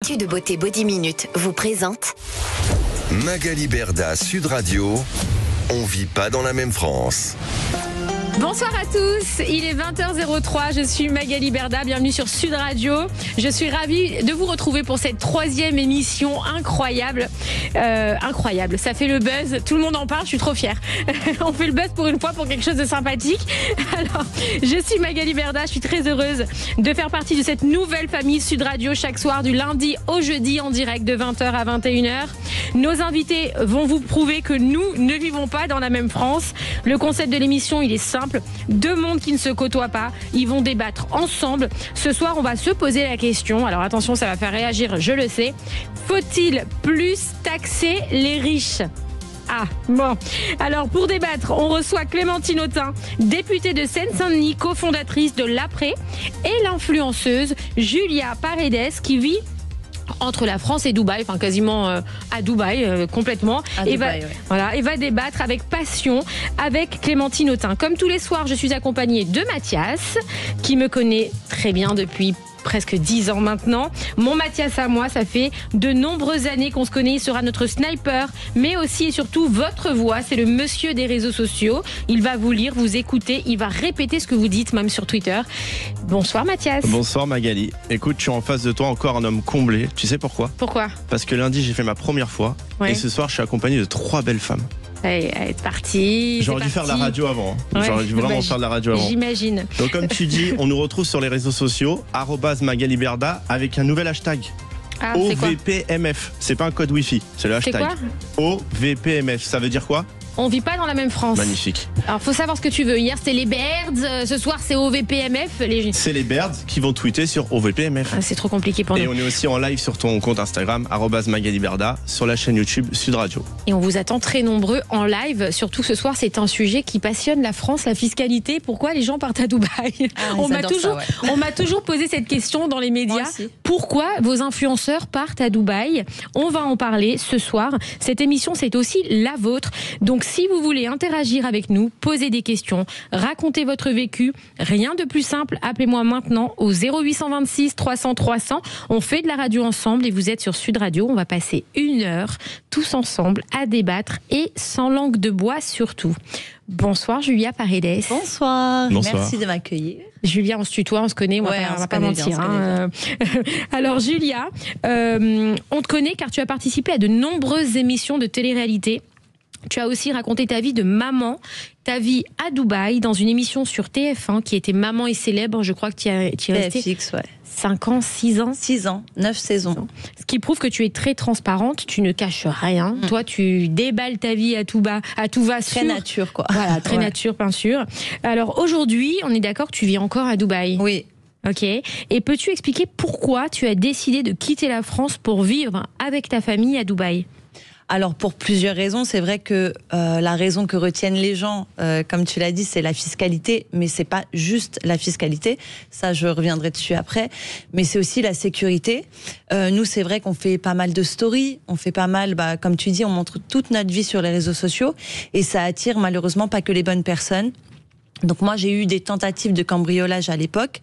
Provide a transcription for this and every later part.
De beauté Body Minute vous présente Magali Berda, Sud Radio. On vit pas dans la même France. Bonsoir à tous, il est 20h03, je suis Magali Berda, bienvenue sur Sud Radio. Je suis ravie de vous retrouver pour cette 3e émission incroyable. Incroyable, ça fait le buzz, tout le monde en parle, je suis trop fière. On fait le buzz pour une fois, pour quelque chose de sympathique. Alors, je suis Magali Berda, je suis très heureuse de faire partie de cette nouvelle famille Sud Radio chaque soir du lundi au jeudi en direct de 20h à 21h. Nos invités vont vous prouver que nous ne vivons pas dans la même France. Le concept de l'émission, il est simple. Deux mondes qui ne se côtoient pas, ils vont débattre ensemble. Ce soir, on va se poser la question. Alors attention, ça va faire réagir, je le sais. Faut-il plus taxer les riches ? Ah, bon. Alors, pour débattre, on reçoit Clémentine Autain, députée de Seine-Saint-Denis, cofondatrice de l'Après, et l'influenceuse Julia Paredes, qui vit entre la France et Dubaï, enfin quasiment à Dubaï, complètement. Et va débattre avec passion avec Clémentine Autain. Comme tous les soirs, je suis accompagnée de Mathias, qui me connaît très bien depuis presque 10 ans maintenant. Mon Mathias à moi, ça fait de nombreuses années qu'on se connaît. Il sera notre sniper, mais aussi et surtout votre voix. C'est le monsieur des réseaux sociaux. Il va vous lire, vous écouter. Il va répéter ce que vous dites, même sur Twitter. Bonsoir Mathias. Bonsoir Magali. Écoute, je suis en face de toi encore un homme comblé. Tu sais pourquoi ? Pourquoi ? Parce que lundi, j'ai fait ma première fois. Ouais. Et ce soir, je suis accompagné de 3 belles femmes. Elle est partie. J'aurais dû faire de la radio avant. Ouais, J'aurais dû vraiment faire de la radio avant. J'imagine. Donc comme tu dis, on nous retrouve sur les réseaux sociaux @Magali Berda avec un nouvel hashtag. Ah, OVPMF. C'est pas un code Wi-Fi, c'est le hashtag. C'est quoi ? OVPMF. Ça veut dire quoi ? On vit pas dans la même France. Magnifique. Alors, faut savoir ce que tu veux. Hier, c'était les Birds. Ce soir, c'est OVPMF. C'est les Birds qui vont tweeter sur OVPMF. Ah, c'est trop compliqué pour nous. Et on est aussi en live sur ton compte Instagram, @Magali Berda, sur la chaîne YouTube Sud Radio. Et on vous attend très nombreux en live. Surtout ce soir, c'est un sujet qui passionne la France, la fiscalité. Pourquoi les gens partent à Dubaï ? On m'a toujours posé cette question dans les médias. Pourquoi vos influenceurs partent à Dubaï ? On va en parler ce soir. Cette émission, c'est aussi la vôtre. Donc, si vous voulez interagir avec nous, poser des questions, raconter votre vécu, rien de plus simple, appelez-moi maintenant au 0826 300 300. On fait de la radio ensemble et vous êtes sur Sud Radio. On va passer 1 heure tous ensemble à débattre et sans langue de bois surtout. Bonsoir Julia Paredes. Bonsoir. Merci de m'accueillir. Julia, on se tutoie, on se connaît, on va pas mentir. Alors Julia, on te connaît car tu as participé à de nombreuses émissions de télé-réalité. Tu as aussi raconté ta vie de maman, ta vie à Dubaï, dans une émission sur TF1 qui était Maman est célèbre. Je crois que tu y es resté TFX, ouais. 5 ans, 6 ans 6 ans, 9 saisons. Ce qui prouve que tu es très transparente, tu ne caches rien. Toi, tu déballes ta vie à tout va. Très nature, quoi. Voilà, très nature, bien sûr. Alors aujourd'hui, on est d'accord que tu vis encore à Dubaï ? Oui. Ok. Et peux-tu expliquer pourquoi tu as décidé de quitter la France pour vivre avec ta famille à Dubaï ? Alors pour plusieurs raisons, c'est vrai que la raison que retiennent les gens, comme tu l'as dit, c'est la fiscalité, mais c'est pas juste la fiscalité, ça je reviendrai dessus après, mais c'est aussi la sécurité. Nous c'est vrai qu'on fait pas mal de stories, on fait pas mal, comme tu dis, on montre toute notre vie sur les réseaux sociaux et ça attire malheureusement pas que les bonnes personnes. Donc moi j'ai eu des tentatives de cambriolage à l'époque.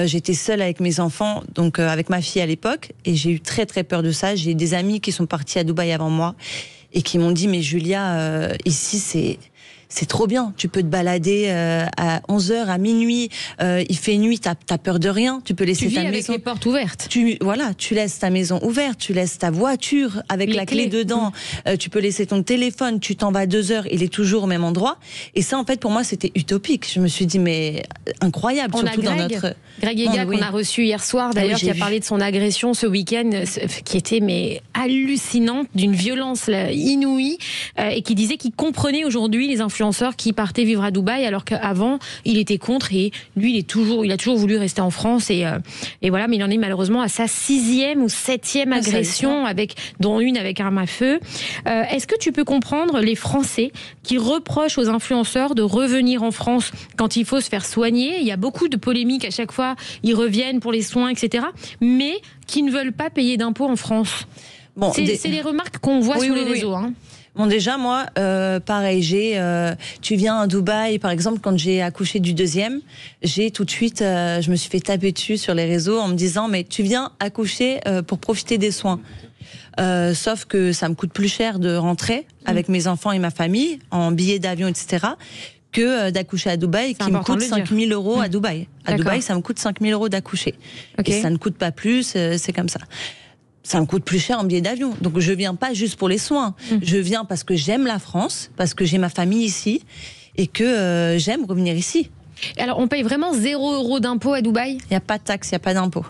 J'étais seule avec mes enfants, donc avec ma fille à l'époque, et j'ai eu très très peur de ça. J'ai des amis qui sont partis à Dubaï avant moi et qui m'ont dit mais Julia, ici c'est trop bien, tu peux te balader à 11h, à minuit, il fait nuit, t'as peur de rien, tu peux laisser ta maison... Tu vis avec les portes ouvertes. Tu laisses ta maison ouverte, tu laisses ta voiture avec la clé dedans, tu peux laisser ton téléphone, tu t'en vas 2 heures, il est toujours au même endroit. Et ça, en fait, pour moi, c'était utopique. Je me suis dit, mais incroyable, surtout dans notre... Greg Egan, qu'on a reçu hier soir, d'ailleurs, qui a parlé de son agression ce week-end, qui était hallucinante, d'une violence inouïe, et qui disait qu'il comprenait aujourd'hui les influenceurs qui partait vivre à Dubaï alors qu'avant il était contre et lui il a toujours voulu rester en France et voilà, mais il en est malheureusement à sa 6e ou 7e agression dont une avec arme à feu. Est-ce que tu peux comprendre les Français qui reprochent aux influenceurs de revenir en France quand il faut se faire soigner? Il y a beaucoup de polémiques à chaque fois, ils reviennent pour les soins, etc., mais qui ne veulent pas payer d'impôts en France. C'est les remarques qu'on voit sur les réseaux. Bon, déjà, moi, pareil, tu viens à Dubaï, par exemple, quand j'ai accouché du deuxième, j'ai tout de suite, je me suis fait taper dessus sur les réseaux en me disant, mais tu viens accoucher pour profiter des soins. Sauf que ça me coûte plus cher de rentrer avec mes enfants et ma famille, en billets d'avion, etc., que d'accoucher à Dubaï, qui me coûte 5 000 euros à Dubaï. À Dubaï, ça me coûte 5 000 euros d'accoucher. Okay. Et ça ne coûte pas plus, c'est comme ça. Ça me coûte plus cher en billet d'avion. Donc je viens pas juste pour les soins. Je viens parce que j'aime la France, parce que j'ai ma famille ici et que j'aime revenir ici. Alors on paye vraiment 0 € d'impôt à Dubaï ? Il n'y a pas de taxe, il n'y a pas d'impôt.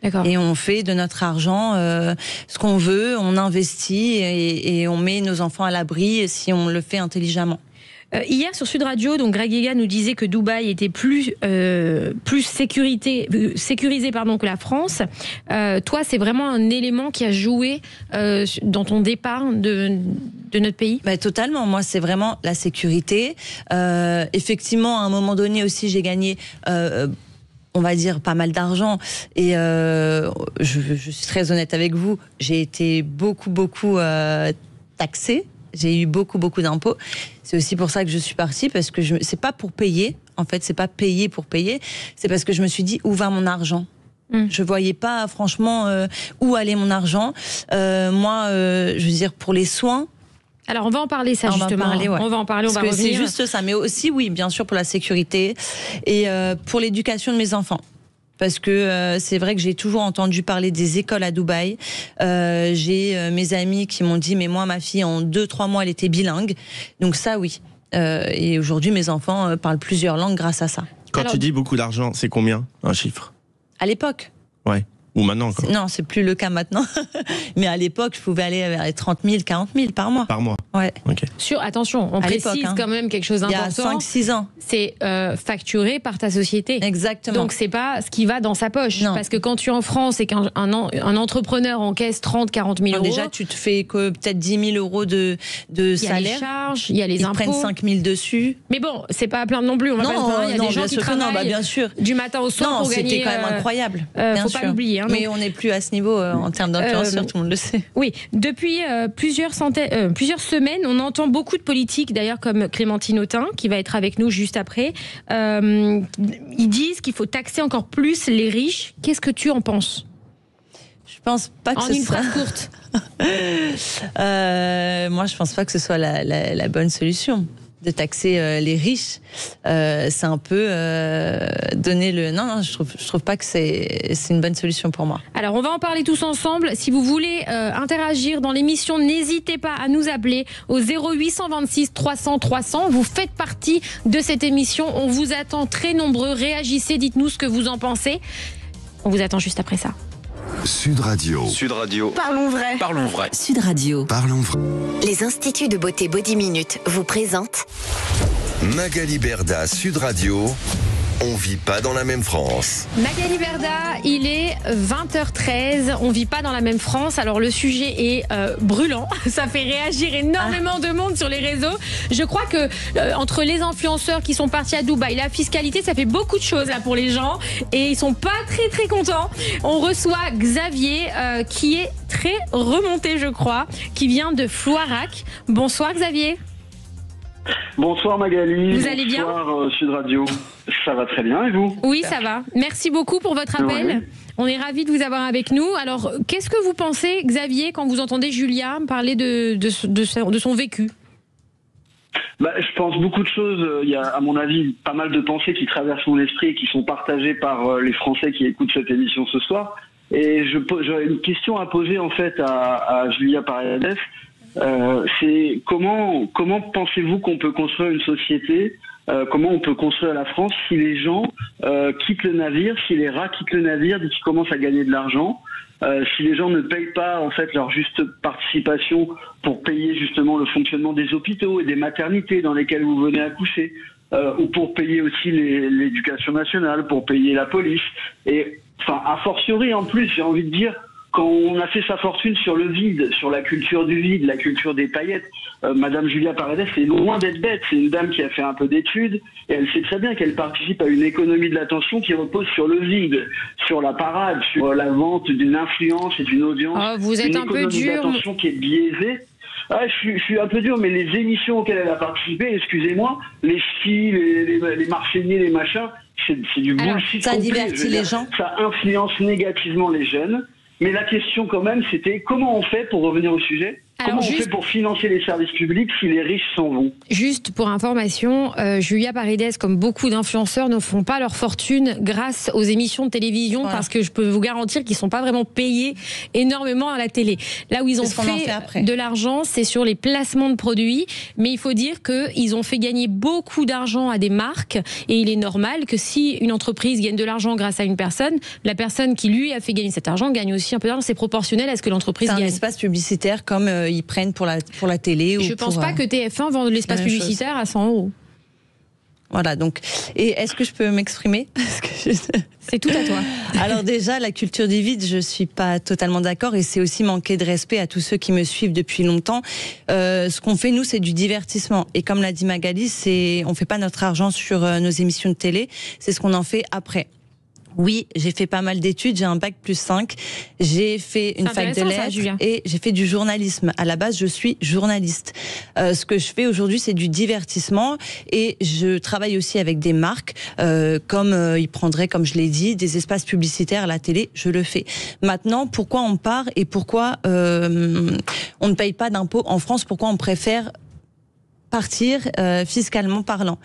D'accord. Et on fait de notre argent ce qu'on veut, on investit et on met nos enfants à l'abri si on le fait intelligemment. Hier sur Sud Radio, donc Greg Guéga nous disait que Dubaï était plus sécurisé que la France. Toi, c'est vraiment un élément qui a joué dans ton départ de notre pays ? Totalement. Moi, c'est vraiment la sécurité. Effectivement, à un moment donné aussi, j'ai gagné... on va dire pas mal d'argent et je suis très honnête avec vous, j'ai été beaucoup taxée, j'ai eu beaucoup d'impôts. C'est aussi pour ça que je suis partie, parce que c'est pas pour payer, en fait, c'est pas payer pour payer, c'est parce que je me suis dit où va mon argent. Je voyais pas franchement où allait mon argent. Moi, je veux dire, pour les soins. Alors on va en parler, ça, justement. On va en parler, on va revenir. C'est juste ça, mais aussi, oui, bien sûr, pour la sécurité et pour l'éducation de mes enfants. Parce que c'est vrai que j'ai toujours entendu parler des écoles à Dubaï. J'ai mes amis qui m'ont dit, mais moi, ma fille, en 2-3 mois, elle était bilingue. Donc ça, oui. Et aujourd'hui, mes enfants parlent plusieurs langues grâce à ça. Quand tu dis beaucoup d'argent, c'est combien, un chiffre ? À l'époque. Ouais. Ou maintenant, quoi. Non, c'est plus le cas maintenant. Mais à l'époque, je pouvais aller vers les 30 000, 40 000 par mois. Par mois. Ouais. Ok. Attention, on précise quand même quelque chose d'important. Il y a 5-6 ans. C'est facturé par ta société. Exactement. Donc c'est pas ce qui va dans sa poche. Non. Parce que quand tu es en France et qu'un entrepreneur encaisse 30-40 000 euros. Déjà, tu te fais que peut-être 10 000 euros de salaire. Il y a les charges, il y a les impôts. Ils prennent 5 000 dessus. Mais bon, c'est pas à plaindre non plus. On va pas se plaindre. Il y a des gens qui travaillent bien sûr. Du matin au soir pour gagner. C'était quand même incroyable. Faut pas l'oublier. Mais on n'est plus à ce niveau en termes d'influenceurs, tout le monde le sait. Oui, depuis plusieurs semaines, on entend beaucoup de politiques, d'ailleurs comme Clémentine Autain, qui va être avec nous juste après. Ils disent qu'il faut taxer encore plus les riches. Qu'est-ce que tu en penses ? Je pense pas que en une phrase courte. Moi, je pense pas que ce soit la bonne solution. De taxer les riches, c'est un peu donner le... Non, je trouve pas que c'est une bonne solution pour moi. Alors, on va en parler tous ensemble. Si vous voulez interagir dans l'émission, n'hésitez pas à nous appeler au 0826 300 300. Vous faites partie de cette émission. On vous attend très nombreux. Réagissez, dites-nous ce que vous en pensez. On vous attend juste après ça. Sud Radio. Sud Radio. Parlons vrai. Parlons vrai. Sud Radio. Parlons vrai. Les instituts de beauté Body Minute vous présentent Magali Berda, Sud Radio. On vit pas dans la même France. Magali Berda, il est 20h13. On vit pas dans la même France. Alors le sujet est brûlant. Ça fait réagir énormément de monde sur les réseaux. Je crois que entre les influenceurs qui sont partis à Dubaï, la fiscalité, ça fait beaucoup de choses là pour les gens et ils sont pas très contents. On reçoit Xavier qui est très remonté, je crois, qui vient de Floirac. Bonsoir Xavier. Bonsoir Magali. Vous allez bien ? Bonsoir Sud Radio. Ça va très bien et vous ? Oui, ça va. Merci beaucoup pour votre appel. Oui. On est ravis de vous avoir avec nous. Alors, qu'est-ce que vous pensez, Xavier, quand vous entendez Julia parler de son vécu ? Je pense beaucoup de choses. Il y a, à mon avis, pas mal de pensées qui traversent mon esprit et qui sont partagées par les Français qui écoutent cette émission ce soir. Et j'aurais une question à poser en fait à Julia Paredes. C'est comment pensez-vous qu'on peut construire une société, comment on peut construire la France si les gens quittent le navire, si les rats quittent le navire dès qu'ils commencent à gagner de l'argent, si les gens ne payent pas en fait leur juste participation pour payer justement le fonctionnement des hôpitaux et des maternités dans lesquelles vous venez accoucher, ou pour payer aussi l'éducation nationale, pour payer la police, et enfin a fortiori en plus j'ai envie de dire quand on a fait sa fortune sur le vide, sur la culture du vide, la culture des paillettes. Madame Julia Paredes, c'est loin d'être bête. C'est une dame qui a fait un peu d'études et elle sait très bien qu'elle participe à une économie de l'attention qui repose sur le vide, sur la parade, sur la vente d'une influence et d'une audience. Oh, vous êtes un peu dur. Une économie d'attention qui est biaisée. Ah, je suis un peu dur, mais les émissions auxquelles elle a participé, excusez-moi, les filles, les marseillais, les machins, c'est du bullshit. Ça complet. divertit les gens. Ça influence négativement les jeunes. Mais la question quand même, c'était comment on fait, pour revenir au sujet, comment on fait pour financer les services publics si les riches s'en vont? Juste pour information, Julia Paredes, comme beaucoup d'influenceurs, ne font pas leur fortune grâce aux émissions de télévision, parce que je peux vous garantir qu'ils ne sont pas vraiment payés énormément à la télé. Là où ils ont fait de l'argent, c'est sur les placements de produits, mais il faut dire qu'ils ont fait gagner beaucoup d'argent à des marques, et il est normal que si une entreprise gagne de l'argent grâce à une personne, la personne qui lui a fait gagner cet argent gagne aussi un peu d'argent. C'est proportionnel à ce que l'entreprise gagne. C'est un espace publicitaire comme ils prennent pour la télé. Je ne pense pas que TF1 vende l'espace publicitaire à 100 €. Voilà, donc. Et est-ce que je peux m'exprimer? C'est tout à toi. Alors déjà, la culture du vide, je suis pas totalement d'accord, et c'est aussi manquer de respect à tous ceux qui me suivent depuis longtemps. Ce qu'on fait, nous, c'est du divertissement. Et comme l'a dit Magali, on fait pas notre argent sur nos émissions de télé, c'est ce qu'on en fait après. Oui, j'ai fait pas mal d'études, j'ai un bac +5, j'ai fait une fac de lettres et j'ai fait du journalisme. À la base, je suis journaliste. Ce que je fais aujourd'hui, c'est du divertissement, et je travaille aussi avec des marques, comme ils prendraient, comme je l'ai dit, des espaces publicitaires à la télé, je le fais. Maintenant, pourquoi on part et pourquoi on ne paye pas d'impôts en France, pourquoi on préfère partir fiscalement parlant?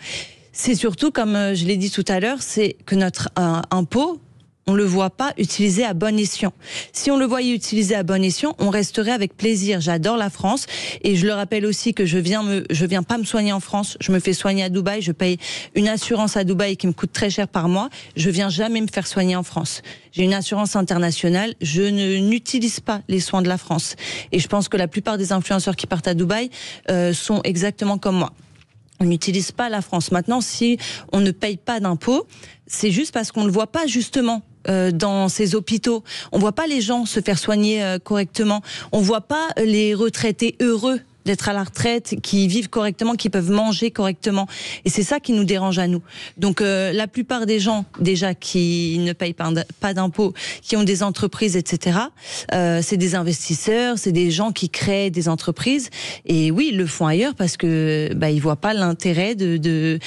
C'est surtout, comme je l'ai dit tout à l'heure, c'est que notre impôt, on le voit pas utilisé à bon escient. Si on le voyait utilisé à bon escient, on resterait avec plaisir. J'adore la France, et je le rappelle aussi que je viens pas me soigner en France. Je me fais soigner à Dubaï. Je paye une assurance à Dubaï qui me coûte très cher par mois. Je viens jamais me faire soigner en France. J'ai une assurance internationale. Je n'utilise pas les soins de la France. Et je pense que la plupart des influenceurs qui partent à Dubaï sont exactement comme moi. On n'utilise pas la France. Maintenant, si on ne paye pas d'impôts, c'est juste parce qu'on ne le voit pas justement dans ces hôpitaux. On voit pas les gens se faire soigner correctement. On voit pas les retraités heureux d'être à la retraite, qui vivent correctement, qui peuvent manger correctement. Et c'est ça qui nous dérange à nous. Donc la plupart des gens, déjà, qui ne payent pas d'impôts, qui ont des entreprises, etc., c'est des investisseurs, c'est des gens qui créent des entreprises. Et oui, ils le font ailleurs parce que ils voient pas l'intérêt de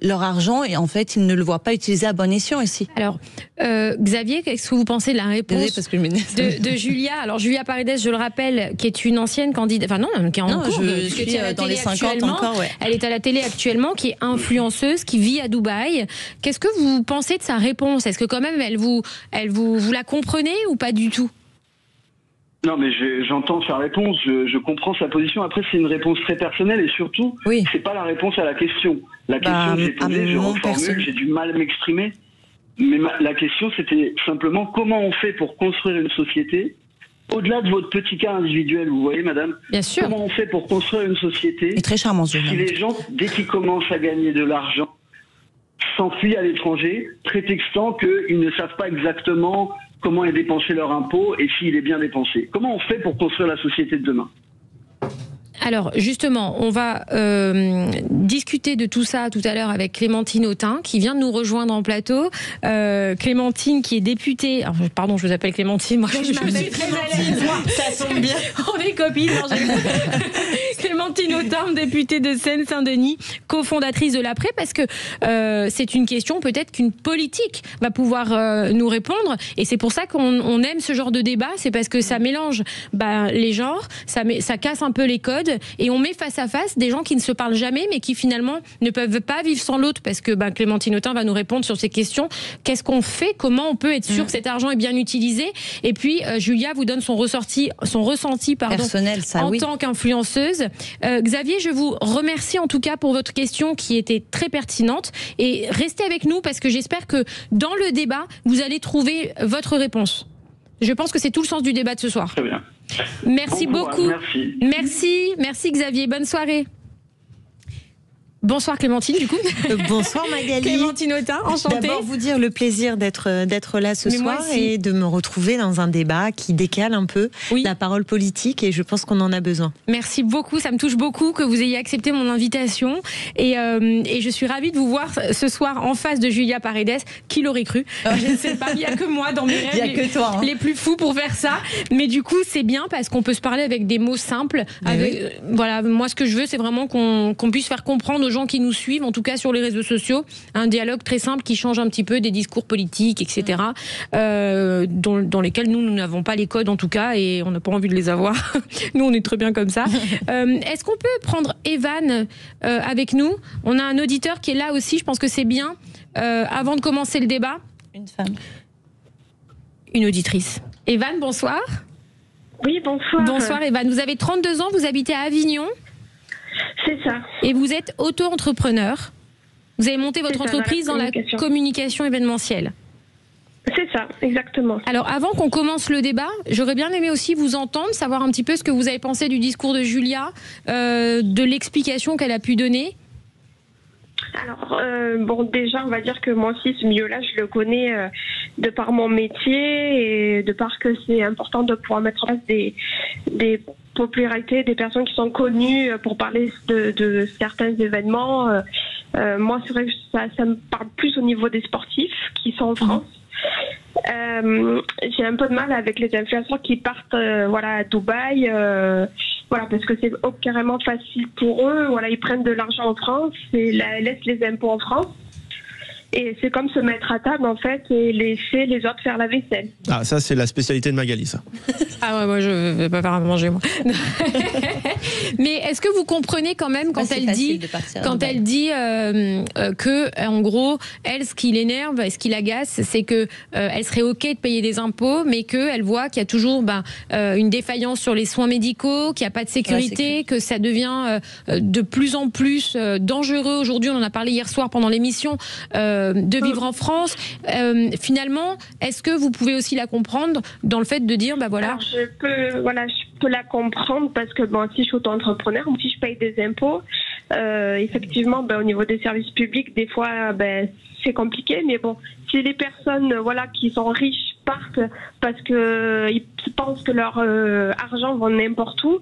leur argent, et en fait, ils ne le voient pas utilisé à bon escient ici. Alors, Xavier, qu'est-ce que vous pensez de la réponse de Julia? Alors, Julia Paredes, je le rappelle, qui est une ancienne candidate, enfin non, qui est en cours, je suis dans les 50 encore, ouais. Elle est à la télé actuellement, qui est influenceuse, qui vit à Dubaï. Qu'est-ce que vous pensez de sa réponse? Est-ce que quand même vous la comprenez ou pas du tout? Non, mais j'entends sa réponse, je comprends sa position. Après, c'est une réponse très personnelle, et surtout, c'est pas la réponse à la question. La question que j'ai posée, je reformule, j'ai du mal à m'exprimer. Mais la question, c'était simplement comment on fait pour construire une société. Au-delà de votre petit cas individuel, vous voyez, madame, bien sûr, comment on fait pour construire une société très charmant, si les gens, dès qu'ils commencent à gagner de l'argent, s'enfuient à l'étranger, prétextant qu'ils ne savent pas exactement comment est dépensé leur impôt et s'il est bien dépensé? Comment on fait pour construire la société de demain? Alors justement, on va discuter de tout ça tout à l'heure avec Clémentine Autain, qui vient de nous rejoindre en plateau. Clémentine, qui est députée... Alors, pardon, je vous appelle Clémentine. Moi, je suis très à l'aise. Ça tombe bien. On est copines. Clémentine Autain, députée de Seine-Saint-Denis, cofondatrice de l'Après, parce que c'est une question peut-être qu'une politique va pouvoir nous répondre. Et c'est pour ça qu'on aime ce genre de débat. C'est parce que ça mélange les genres, ça casse un peu les codes, et on met face à face des gens qui ne se parlent jamais, mais qui finalement ne peuvent pas vivre sans l'autre, parce que Clémentine Autain va nous répondre sur ces questions. Qu'est-ce qu'on fait? Comment on peut être sûr que cet argent est bien utilisé? Et puis Julia vous donne son ressenti personnel, en tant qu'influenceuse. Xavier, je vous remercie en tout cas pour votre question qui était très pertinente, et restez avec nous parce que j'espère que dans le débat vous allez trouver votre réponse. Je pense que c'est tout le sens du débat de ce soir. Très bien. Merci beaucoup. Merci Xavier, bonne soirée. Bonsoir Clémentine, du coup. Bonsoir Magali. Clémentine Autain, enchantée. D'abord vous dire le plaisir d'être là ce soir et de me retrouver dans un débat qui décale un peu la parole politique, et je pense qu'on en a besoin. Merci beaucoup, ça me touche beaucoup que vous ayez accepté mon invitation, et je suis ravie de vous voir ce soir en face de Julia Paredes. Qui l'aurait cru? Je ne sais pas, il n'y a que moi dans mes rêves les plus fous pour faire ça, mais du coup c'est bien parce qu'on peut se parler avec des mots simples. Voilà, moi ce que je veux, c'est vraiment qu'on puisse faire comprendre aux gens qui nous suivent, en tout cas sur les réseaux sociaux, un dialogue très simple qui change un petit peu des discours politiques, etc., dans lesquels nous n'avons pas les codes en tout cas, et on n'a pas envie de les avoir. Nous on est très bien comme ça. Est-ce qu'on peut prendre Evan avec nous? On a un auditeur qui est là aussi, je pense que c'est bien. Avant de commencer le débat, une femme, une auditrice. Evan, bonsoir. Oui, bonsoir. Bonsoir Evan, vous avez 32 ans, vous habitez à Avignon. C'est ça. Et vous êtes auto-entrepreneur. Vous avez monté votre entreprise dans la communication événementielle. C'est ça, exactement. Alors, avant qu'on commence le débat, j'aurais bien aimé aussi vous entendre, savoir un petit peu ce que vous avez pensé du discours de Julia, de l'explication qu'elle a pu donner. Alors, bon, déjà, on va dire que moi aussi, ce milieu-là, je le connais de par mon métier et de par que c'est important de pouvoir mettre en place des popularités, des personnes qui sont connues pour parler de certains événements. Moi, c'est vrai que ça me parle plus au niveau des sportifs qui sont en France. J'ai un peu de mal avec les influenceurs qui partent à Dubaï, parce que c'est carrément facile pour eux. Voilà, ils prennent de l'argent en France et laissent les impôts en France. Et c'est comme se mettre à table, en fait, et laisser les autres faire la vaisselle. Ah, ça, c'est la spécialité de Magali, ça. Ah ouais, moi, je ne vais pas faire à manger, moi. Mais est-ce que vous comprenez quand même quand elle dit que, en gros, elle, ce qui l'énerve et ce qui l'agace, c'est que elle serait OK de payer des impôts, mais qu'elle voit qu'il y a toujours une défaillance sur les soins médicaux, qu'il n'y a pas de sécurité, que ça devient de plus en plus dangereux. Aujourd'hui, on en a parlé hier soir pendant l'émission, de vivre en France. Finalement, est-ce que vous pouvez aussi la comprendre dans le fait de dire, Alors, je peux la comprendre parce que si je suis auto-entrepreneur, si je paye des impôts, effectivement, au niveau des services publics, des fois, c'est compliqué. Mais bon, si les personnes, qui sont riches partent parce que ils pensent que leur argent va n'importe où,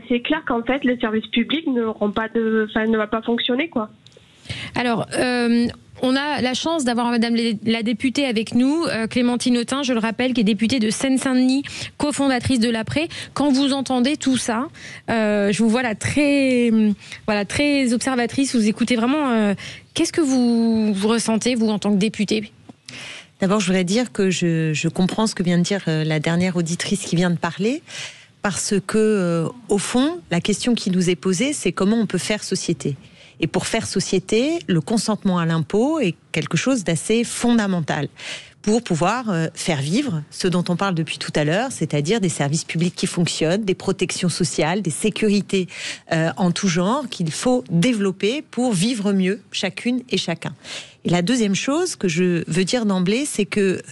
c'est clair qu'en fait, les services publics ne va pas fonctionner, quoi. Alors, on a la chance d'avoir Madame la députée avec nous, Clémentine Autain, je le rappelle, qui est députée de Seine-Saint-Denis, cofondatrice de l'Après. Quand vous entendez tout ça, je vous vois là très observatrice, vous écoutez vraiment. Qu'est-ce que vous ressentez, vous, en tant que députée ? D'abord, je voudrais dire que je comprends ce que vient de dire la dernière auditrice qui vient de parler, parce que, au fond, la question qui nous est posée, c'est comment on peut faire société. Et pour faire société, le consentement à l'impôt est quelque chose d'assez fondamental pour pouvoir faire vivre ce dont on parle depuis tout à l'heure, c'est-à-dire des services publics qui fonctionnent, des protections sociales, des sécurités en tout genre qu'il faut développer pour vivre mieux chacune et chacun. Et la deuxième chose que je veux dire d'emblée, c'est que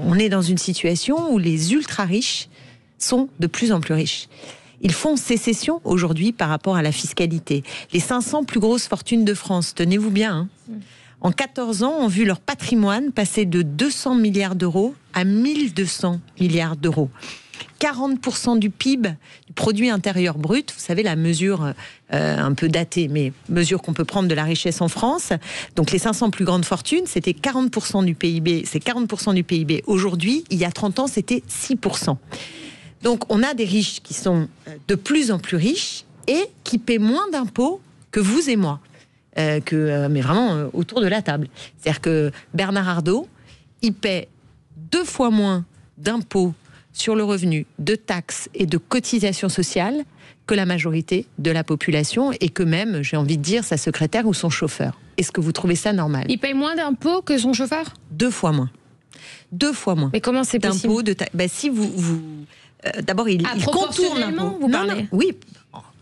on est dans une situation où les ultra-riches sont de plus en plus riches. Ils font sécession aujourd'hui par rapport à la fiscalité. Les 500 plus grosses fortunes de France, tenez-vous bien, en 14 ans, ont vu leur patrimoine passer de 200 milliards d'euros à 1200 milliards d'euros. 40% du PIB, du produit intérieur brut, vous savez, la mesure un peu datée, mais mesure qu'on peut prendre de la richesse en France. Donc les 500 plus grandes fortunes, c'était 40% du PIB. C'est 40% du PIB. Aujourd'hui, il y a 30 ans, c'était 6%. Donc, on a des riches qui sont de plus en plus riches et qui paient moins d'impôts que vous et moi, mais vraiment autour de la table. C'est-à-dire que Bernard Arnault, il paie 2 fois moins d'impôts sur le revenu, de taxes et de cotisations sociales que la majorité de la population et que même, j'ai envie de dire, sa secrétaire ou son chauffeur. Est-ce que vous trouvez ça normal ? Il paye moins d'impôts que son chauffeur ? 2 fois moins. 2 fois moins. Mais comment c'est possible ? D'impôts, si vous d'abord, il contourne l'impôt. Vous parlez ? Oui,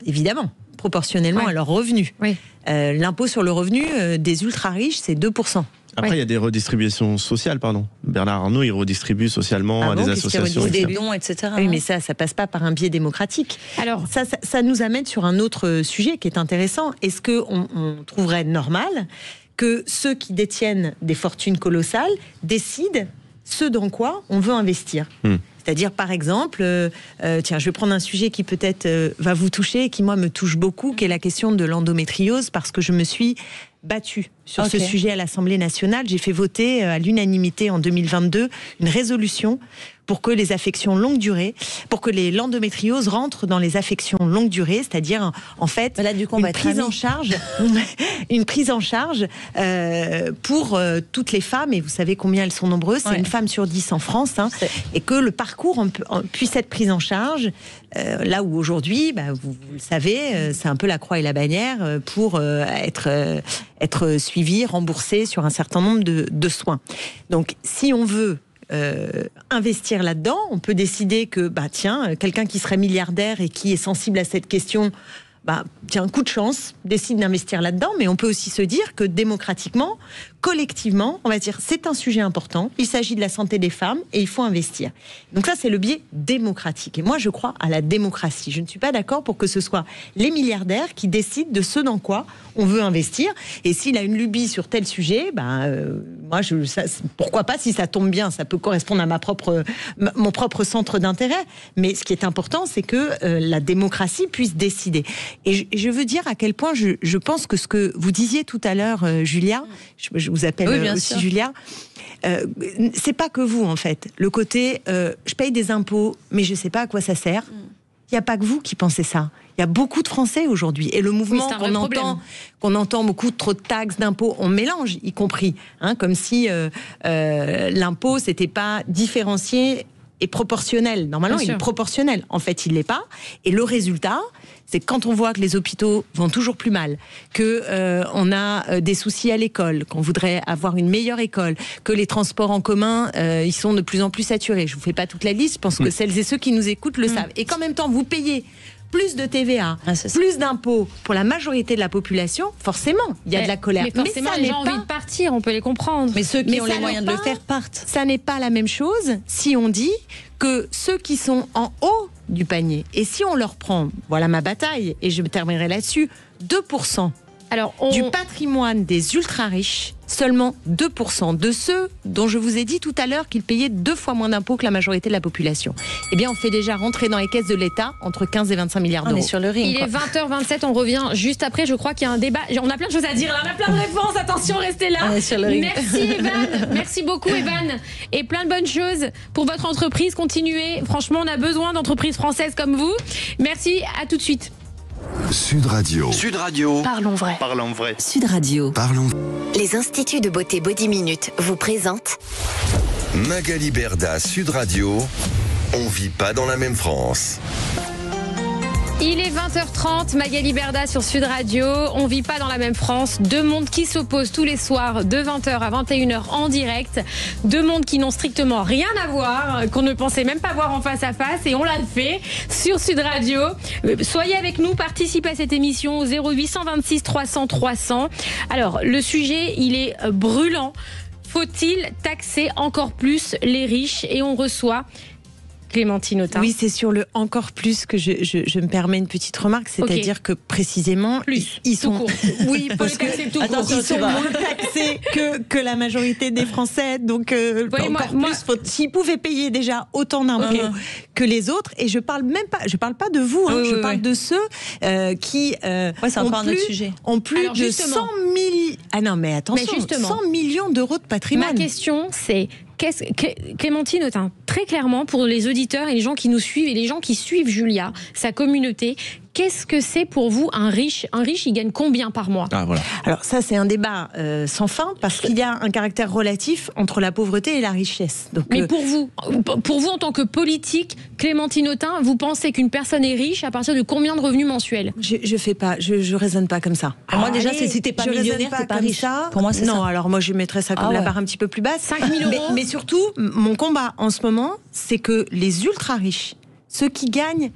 évidemment, proportionnellement à leur revenu. Oui. L'impôt sur le revenu des ultra-riches, c'est 2%. Après, il y a des redistributions sociales, pardon. Bernard Arnault, il redistribue socialement à des associations. Des dons, etc. Oui, mais ça passe pas par un biais démocratique. Alors, ça nous amène sur un autre sujet qui est intéressant. Est-ce qu'on trouverait normal que ceux qui détiennent des fortunes colossales décident ce dans quoi on veut investir? C'est-à-dire, par exemple, tiens, je vais prendre un sujet qui peut-être va vous toucher et qui, moi, me touche beaucoup, qui est la question de l'endométriose, parce que je me suis battue sur ce sujet à l'Assemblée nationale. J'ai fait voter à l'unanimité en 2022 une résolution pour que les affections longue durée, pour que l'endométriose rentre dans les affections longue durée, c'est-à-dire en fait une prise en charge pour toutes les femmes, et vous savez combien elles sont nombreuses, c'est une femme sur 10 en France, et que le parcours puisse être pris en charge, là où aujourd'hui, vous le savez, c'est un peu la croix et la bannière pour être suivi, remboursé sur un certain nombre de soins. Donc si on veut investir là-dedans, on peut décider que quelqu'un qui serait milliardaire et qui est sensible à cette question, tiens, coup de chance, décide d'investir là-dedans, mais on peut aussi se dire que démocratiquement, collectivement, on va dire c'est un sujet important, il s'agit de la santé des femmes et il faut investir. Donc ça, c'est le biais démocratique. Et moi, je crois à la démocratie. Je ne suis pas d'accord pour que ce soit les milliardaires qui décident de ce dans quoi on veut investir. Et s'il a une lubie sur tel sujet, moi, pourquoi pas, si ça tombe bien, ça peut correspondre à mon propre centre d'intérêt. Mais ce qui est important, c'est que la démocratie puisse décider. Et je veux dire à quel point je pense que ce que vous disiez tout à l'heure, Julia, je vous appelle aussi Julia, c'est pas que vous en fait. Le côté, je paye des impôts, mais je sais pas à quoi ça sert. Il n'y a pas que vous qui pensez ça. Il y a beaucoup de Français aujourd'hui. Et le mouvement qu'on entend beaucoup, trop de taxes, d'impôts, on mélange, y compris. Comme si l'impôt, c'était pas différencié et proportionnel. Normalement, il est proportionnel. En fait, il l'est pas. Et le résultat, c'est que quand on voit que les hôpitaux vont toujours plus mal, que on a des soucis à l'école, qu'on voudrait avoir une meilleure école, que les transports en commun, ils sont de plus en plus saturés. Je vous fais pas toute la liste, je pense que celles et ceux qui nous écoutent le savent. Et qu'en même temps, vous payez plus de TVA, plus d'impôts pour la majorité de la population, forcément, il y a de la colère. Mais forcément, les gens ont envie de partir, on peut les comprendre. Mais ceux qui ont les moyens de le faire partent. Ça n'est pas la même chose si on dit que ceux qui sont en haut du panier, et si on leur prend, voilà ma bataille, et je terminerai là-dessus, 2% du patrimoine des ultra-riches, seulement 2% de ceux dont je vous ai dit tout à l'heure qu'ils payaient 2 fois moins d'impôts que la majorité de la population. Eh bien, on fait déjà rentrer dans les caisses de l'État entre 15 et 25 milliards d'euros. On est sur le ring. Il est 20h27, on revient juste après. Je crois qu'il y a un débat. On a plein de choses à dire, là. On a plein de réponses. Attention, restez là. On est sur le ring. Merci, Evan. Merci beaucoup, Evan. Et plein de bonnes choses pour votre entreprise. Continuez. Franchement, on a besoin d'entreprises françaises comme vous. Merci. À tout de suite. Sud Radio. Sud Radio. Parlons vrai. Parlons vrai. Sud Radio. Parlons. Les instituts de beauté Body Minute vous présentent Magali Berda, Sud Radio. On vit pas dans la même France. Il est 20h30, Magali Berda sur Sud Radio. On vit pas dans la même France. Deux mondes qui s'opposent tous les soirs de 20h à 21h en direct. Deux mondes qui n'ont strictement rien à voir, qu'on ne pensait même pas voir en face à face. Et on l'a fait sur Sud Radio. Soyez avec nous, participez à cette émission au 0826 300 300. Alors, le sujet, il est brûlant. Faut-il taxer encore plus les riches? Et on reçoit Clémentine Autain. Oui, c'est sur le encore plus que je me permets une petite remarque, c'est-à-dire que précisément ils sont parce que ils sont moins taxés que la majorité des Français, donc s'ils pouvaient payer déjà autant d'impôts que les autres, et je parle pas de vous, je parle de ceux qui ont plus de 100 000 100 millions d'euros de patrimoine. Ma question, c'est Clémentine Autain, très clairement pour les auditeurs et les gens qui nous suivent et les gens qui suivent Julia, sa communauté, qu'est-ce que c'est pour vous un riche? Un riche, il gagne combien par mois? Alors ça, c'est un débat sans fin, parce qu'il y a un caractère relatif entre la pauvreté et la richesse. Donc, mais pour vous en tant que politique, Clémentine Autain, vous pensez qu'une personne est riche à partir de combien de revenus mensuels? Je raisonne pas comme ça. Moi déjà, si t'es pas millionnaire, t'es pas riche. Pour moi, c'est ça. Non, alors moi je mettrais ça comme la barre un petit peu plus basse. 5 000 euros. Mais surtout, mon combat en ce moment, c'est que les ultra riches, ceux qui gagnent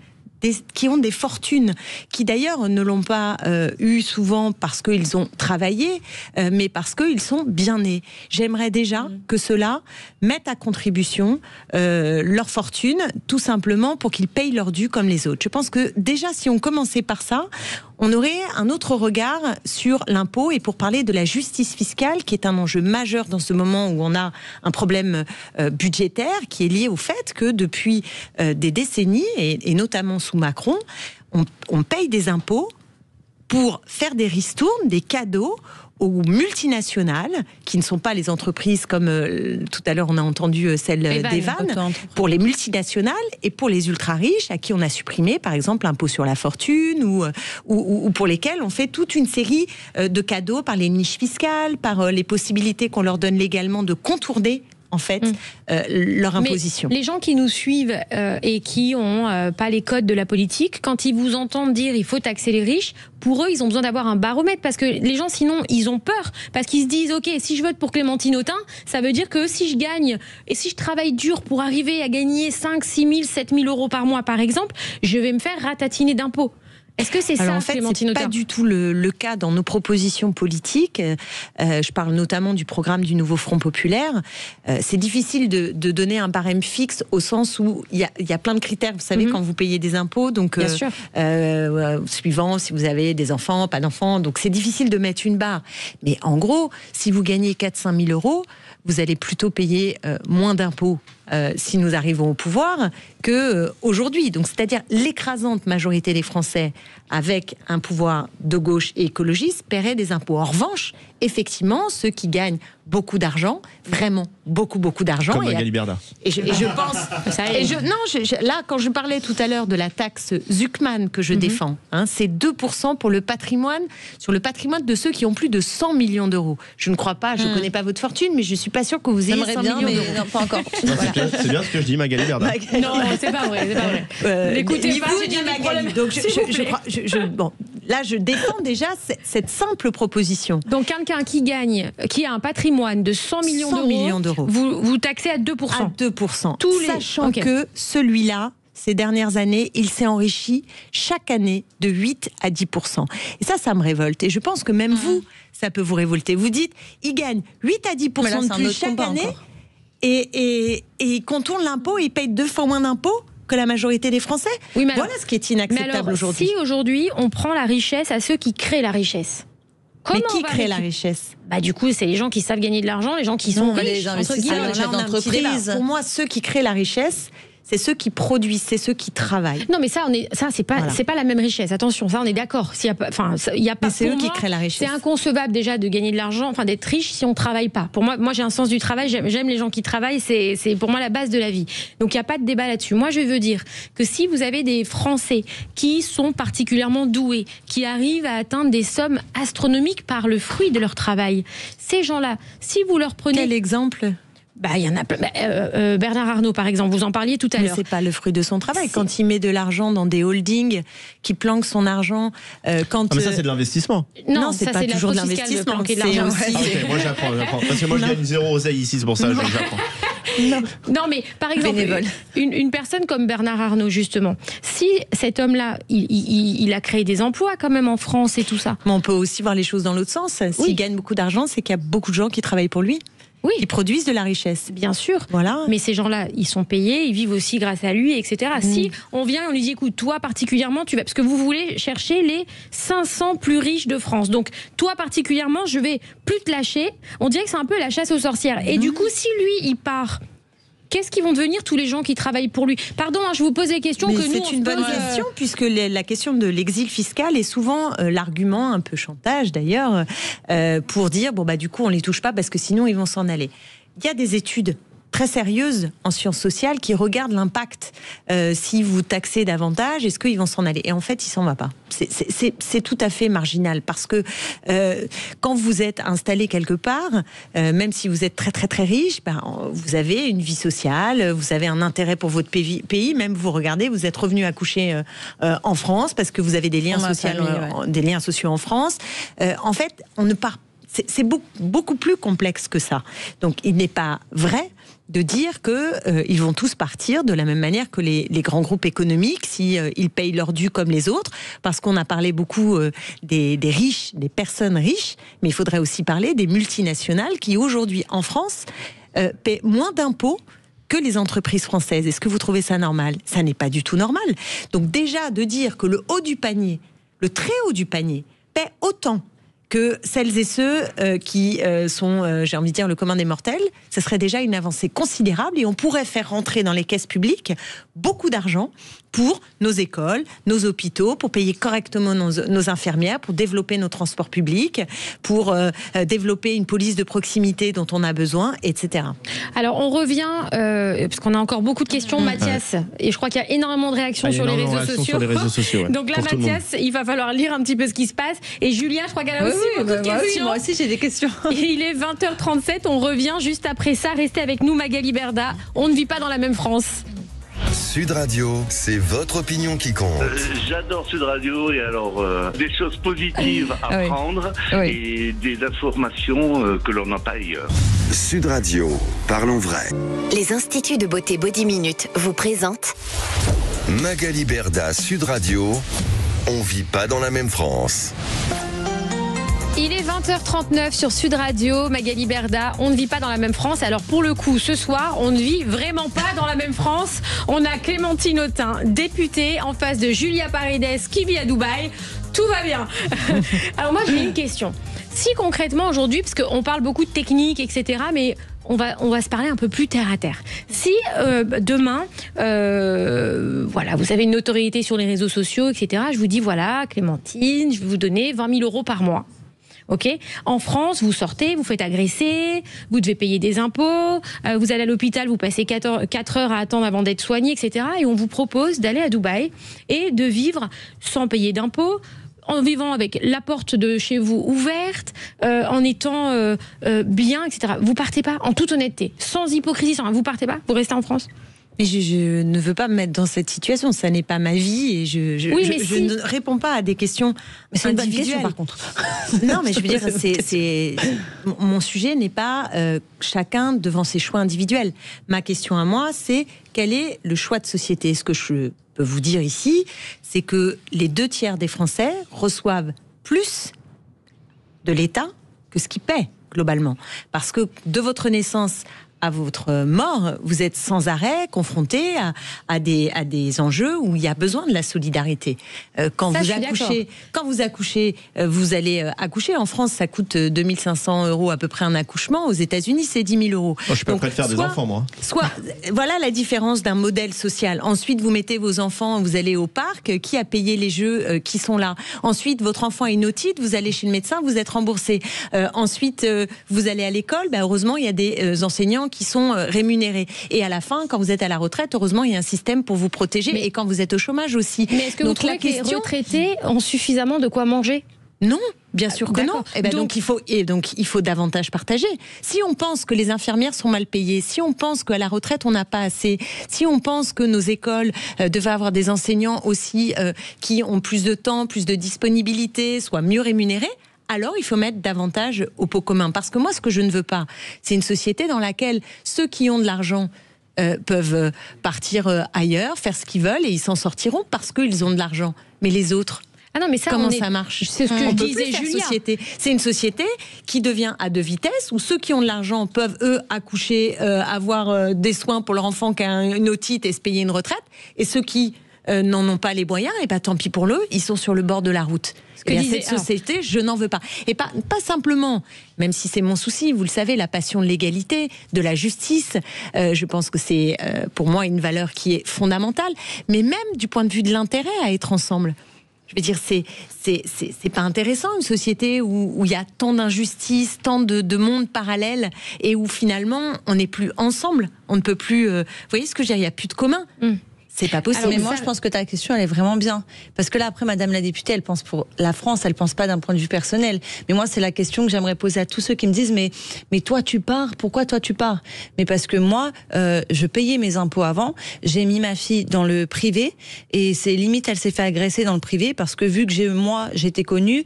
qui ont des fortunes, qui d'ailleurs ne l'ont pas eu souvent parce qu'ils ont travaillé, mais parce qu'ils sont bien nés. J'aimerais déjà que ceux-là mettent à contribution leur fortune, tout simplement pour qu'ils payent leur dû comme les autres. Je pense que déjà, si on commençait par ça, on aurait un autre regard sur l'impôt. Et pour parler de la justice fiscale, qui est un enjeu majeur dans ce moment où on a un problème budgétaire qui est lié au fait que depuis des décennies, et notamment sous Macron, on paye des impôts pour faire des ristournes, des cadeaux aux multinationales, qui ne sont pas les entreprises comme tout à l'heure on a entendu celle d'Evan, pour les multinationales et pour les ultra-riches à qui on a supprimé par exemple l'impôt sur la fortune ou pour lesquels on fait toute une série de cadeaux par les niches fiscales, par les possibilités qu'on leur donne légalement de contourner en fait leur imposition. Mais les gens qui nous suivent et qui n'ont pas les codes de la politique, quand ils vous entendent dire il faut taxer les riches, pour eux ils ont besoin d'avoir un baromètre, parce que les gens sinon ils ont peur, parce qu'ils se disent ok, si je vote pour Clémentine Autain, ça veut dire que si je gagne et si je travaille dur pour arriver à gagner 5, 6 000, 7 000 euros par mois par exemple, je vais me faire ratatiner d'impôts. Est-ce que c'est ça, en fait, Clémentine Autain ? C'est pas du tout le cas dans nos propositions politiques. Je parle notamment du programme du Nouveau Front Populaire. C'est difficile de donner un barème fixe au sens où il y a plein de critères. Vous savez, quand vous payez des impôts, donc suivant si vous avez des enfants, pas d'enfants, donc c'est difficile de mettre une barre. Mais en gros, si vous gagnez 4-5 000 euros, vous allez plutôt payer moins d'impôts si nous arrivons au pouvoir qu'aujourd'hui. Donc, c'est-à-dire l'écrasante majorité des Français avec un pouvoir de gauche et écologiste paieraient des impôts. En revanche, effectivement, ceux qui gagnent beaucoup d'argent, vraiment beaucoup d'argent. Comme Magali Berda. Et je pense... là, quand je parlais tout à l'heure de la taxe Zuckman que je défends, c'est 2% pour le patrimoine, sur le patrimoine de ceux qui ont plus de 100 millions d'euros. Je ne crois pas, je ne connais pas votre fortune, mais je ne suis pas sûre que vous ayez 100 millions d'euros. Non, pas encore. C'est bien ce que je dis, Magali Berda. Non, c'est pas vrai, c'est pas vrai. N'écoutez pas, j'ai dit Magali. Donc là, je défends déjà cette simple proposition. Donc quelqu'un qui a un patrimoine de 100 millions d'euros, vous taxez à 2%. À 2%. Sachant que celui-là, ces dernières années, il s'est enrichi chaque année de 8 à 10%. Et ça me révolte. Et je pense que même vous, ça peut vous révolter. Vous dites, il gagne 8 à 10% de plus chaque année et il contourne l'impôt et il paye 2 fois moins d'impôts que la majorité des Français. Oui, voilà ce qui est inacceptable aujourd'hui. Si aujourd'hui, on prend la richesse à ceux qui créent la richesse. Mais qui crée la richesse ? Du coup, c'est les gens qui savent gagner de l'argent, les gens qui sont riches, les investisseurs, les chefs d'entreprise. Pour moi, ceux qui créent la richesse, c'est ceux qui produisent, c'est ceux qui travaillent. Non, mais c'est pas la même richesse. Attention, ça on est d'accord. Il y a pas. C'est eux qui créent la richesse. C'est inconcevable déjà de gagner de l'argent, enfin d'être riche si on travaille pas. Pour moi j'ai un sens du travail. J'aime les gens qui travaillent. C'est pour moi la base de la vie. Donc il y a pas de débat là-dessus. Moi je veux dire que si vous avez des Français qui sont particulièrement doués, qui arrivent à atteindre des sommes astronomiques par le fruit de leur travail, ces gens-là, si vous leur prenez quel exemple? Il y en a Bernard Arnault par exemple, vous en parliez tout à l'heure. Mais c'est pas le fruit de son travail. Quand il met de l'argent dans des holdings, qui planquent son argent, mais ça c'est de l'investissement. Non, c'est pas toujours de l'investissement. C'est de l'argent aussi. Okay, moi j'apprends. Parce que moi je gagne 0 oseille ici, c'est pour ça que j'apprends. Non, mais par exemple, une personne comme Bernard Arnault, justement, si cet homme-là, il a créé des emplois quand même en France et tout ça. Mais on peut aussi voir les choses dans l'autre sens. S'il gagne beaucoup d'argent, c'est qu'il y a beaucoup de gens qui travaillent pour lui. Oui. Ils produisent de la richesse. Bien sûr. Voilà. Mais ces gens-là, ils sont payés, ils vivent aussi grâce à lui, etc. Si on vient, on lui dit, écoute, toi particulièrement, tu vas, parce que vous voulez chercher les 500 plus riches de France. Donc, toi particulièrement, je vais plus te lâcher. On dirait que c'est un peu la chasse aux sorcières. Et du coup, si lui, il part, qu'est-ce qu'ils vont devenir tous les gens qui travaillent pour lui? Pardon, je vous pose des questions que nous on se pose. C'est une bonne question, puisque la question de l'exil fiscal est souvent l'argument, un peu chantage d'ailleurs, pour dire, du coup, on les touche pas parce que sinon, ils vont s'en aller. Il y a des études très sérieuses en sciences sociales qui regardent l'impact. Si vous taxez davantage, est-ce qu'ils vont s'en aller? Et en fait, il s'en va pas. C'est tout à fait marginal parce que quand vous êtes installé quelque part, même si vous êtes très très très riche, vous avez une vie sociale, vous avez un intérêt pour votre pays. Même vous regardez, vous êtes revenu accoucher en France parce que vous avez des liens sociaux en France. En fait, on ne part. C'est beaucoup plus complexe que ça. Donc, il n'est pas vrai de dire qu'ils vont tous partir de la même manière que les grands groupes économiques, si ils payent leurs dû comme les autres, parce qu'on a parlé beaucoup des riches, des personnes riches, mais il faudrait aussi parler des multinationales qui aujourd'hui en France paient moins d'impôts que les entreprises françaises. Est-ce que vous trouvez ça normal? Ça n'est pas du tout normal. Donc déjà, de dire que le haut du panier, le très haut du panier, paie autant que celles et ceux qui sont, j'ai envie de dire, le commun des mortels, ce serait déjà une avancée considérable et on pourrait faire rentrer dans les caisses publiques beaucoup d'argent pour nos écoles, nos hôpitaux, pour payer correctement nos infirmières, pour développer nos transports publics, pour développer une police de proximité dont on a besoin, etc. Alors on revient, parce qu'on a encore beaucoup de questions, Mathias, et je crois qu'il y a énormément de réactions sur les réseaux sociaux. Ouais, donc là, Mathias, il va falloir lire un petit peu ce qui se passe. Et Julia, je crois qu'elle a aussi beaucoup de questions. Oui, moi aussi j'ai des questions. Il est 20h37, on revient juste après ça. Restez avec nous, Magali Berda. On ne vit pas dans la même France. Sud Radio, c'est votre opinion qui compte. J'adore Sud Radio et alors des choses positives à prendre et des informations que l'on n'a pas ailleurs. Sud Radio, parlons vrai. Les instituts de beauté Body Minute vous présentent Magali Berda, Sud Radio, on vit pas dans la même France. Il est 20h39 sur Sud Radio, Magali Berda, on ne vit pas dans la même France. Alors pour le coup, ce soir, on ne vit vraiment pas dans la même France. On a Clémentine Autain, députée, en face de Julia Paredes qui vit à Dubaï. Tout va bien. Alors moi, j'ai une question. Si concrètement aujourd'hui, parce qu'on parle beaucoup de technique, etc., mais on va se parler un peu plus terre à terre. Si demain, voilà, vous avez une notoriété sur les réseaux sociaux, etc., je vous dis, voilà, Clémentine, je vais vous donner 20 000 € par mois. Ok. En France, vous sortez, vous faites agresser, vous devez payer des impôts, vous allez à l'hôpital, vous passez 4 heures à attendre avant d'être soigné, etc. Et on vous propose d'aller à Dubaï et de vivre sans payer d'impôts, en vivant avec la porte de chez vous ouverte, en étant bien, etc. Vous partez pas, en toute honnêteté, sans hypocrisie, vous partez pas, vous restez en France? Mais je ne veux pas me mettre dans cette situation, ça n'est pas ma vie et je ne réponds pas à des questions individuelles. Par contre. Non, mais je veux dire, mon sujet n'est pas chacun devant ses choix individuels. Ma question à moi, c'est quel est le choix de société? Ce que je peux vous dire ici, c'est que les 2/3 des Français reçoivent plus de l'État que ce qu'ils paient globalement. Parce que de votre naissance à votre mort, vous êtes sans arrêt confronté à des enjeux où il y a besoin de la solidarité. Quand vous accouchez, vous allez accoucher. En France, ça coûte 2 500 € à peu près un accouchement. Aux États-Unis, c'est 10 000 €. Je suis pas prêt de faire des enfants, moi. Voilà la différence d'un modèle social. Ensuite, vous mettez vos enfants, vous allez au parc. Qui a payé les jeux qui sont là? Ensuite, votre enfant a une otite, vous allez chez le médecin, vous êtes remboursé. Ensuite, vous allez à l'école. Heureusement, il y a des enseignants qui sont rémunérés. Et à la fin, quand vous êtes à la retraite, heureusement, il y a un système pour vous protéger. Et quand vous êtes au chômage aussi. Mais est-ce que vous trouvez que les retraités ont suffisamment de quoi manger? Non, bien sûr que non. Donc il faut davantage partager. Si on pense que les infirmières sont mal payées, si on pense qu'à la retraite on n'a pas assez, si on pense que nos écoles devaient avoir des enseignants aussi qui ont plus de temps, plus de disponibilité, soient mieux rémunérés, alors il faut mettre davantage au pot commun. Parce que moi, ce que je ne veux pas, c'est une société dans laquelle ceux qui ont de l'argent peuvent partir ailleurs, faire ce qu'ils veulent et ils s'en sortiront parce qu'ils ont de l'argent. Mais les autres... Ah non, mais ça, comment ça marche? C'est ce que je disais, Julia. C'est une société qui devient à 2 vitesses, où ceux qui ont de l'argent peuvent, eux, accoucher, avoir des soins pour leur enfant qui a une otite et se payer une retraite, et ceux qui n'en ont pas les moyens, et tant pis pour eux, ils sont sur le bord de la route. Et cette société, je n'en veux pas. Et pas simplement, même si c'est mon souci, vous le savez, la passion de l'égalité, de la justice, je pense que c'est pour moi une valeur qui est fondamentale, mais même du point de vue de l'intérêt à être ensemble. Je veux dire, c'est pas intéressant une société où il y a tant d'injustices, tant de mondes parallèles et où finalement on n'est plus ensemble. On ne peut plus. Vous voyez ce que je veux dire? Il n'y a plus de commun. C'est pas possible. Alors, mais moi, je pense que ta question, elle est vraiment bien. Parce que là, après, Madame la députée, elle pense pour la France, elle pense pas d'un point de vue personnel. Mais moi, c'est la question que j'aimerais poser à tous ceux qui me disent, mais toi, tu pars. Pourquoi toi, tu pars? Mais parce que moi, je payais mes impôts avant. J'ai mis ma fille dans le privé. Et c'est limite, elle s'est fait agresser dans le privé parce que vu que j'étais connue,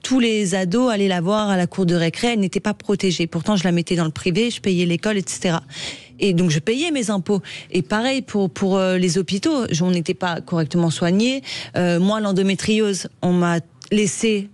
tous les ados allaient la voir à la cour de récré, elle n'était pas protégée. Pourtant, je la mettais dans le privé, je payais l'école, etc. Et donc, je payais mes impôts. Et pareil pour les hôpitaux, on n'était pas correctement soignés. Moi, l'endométriose, on m'a laissé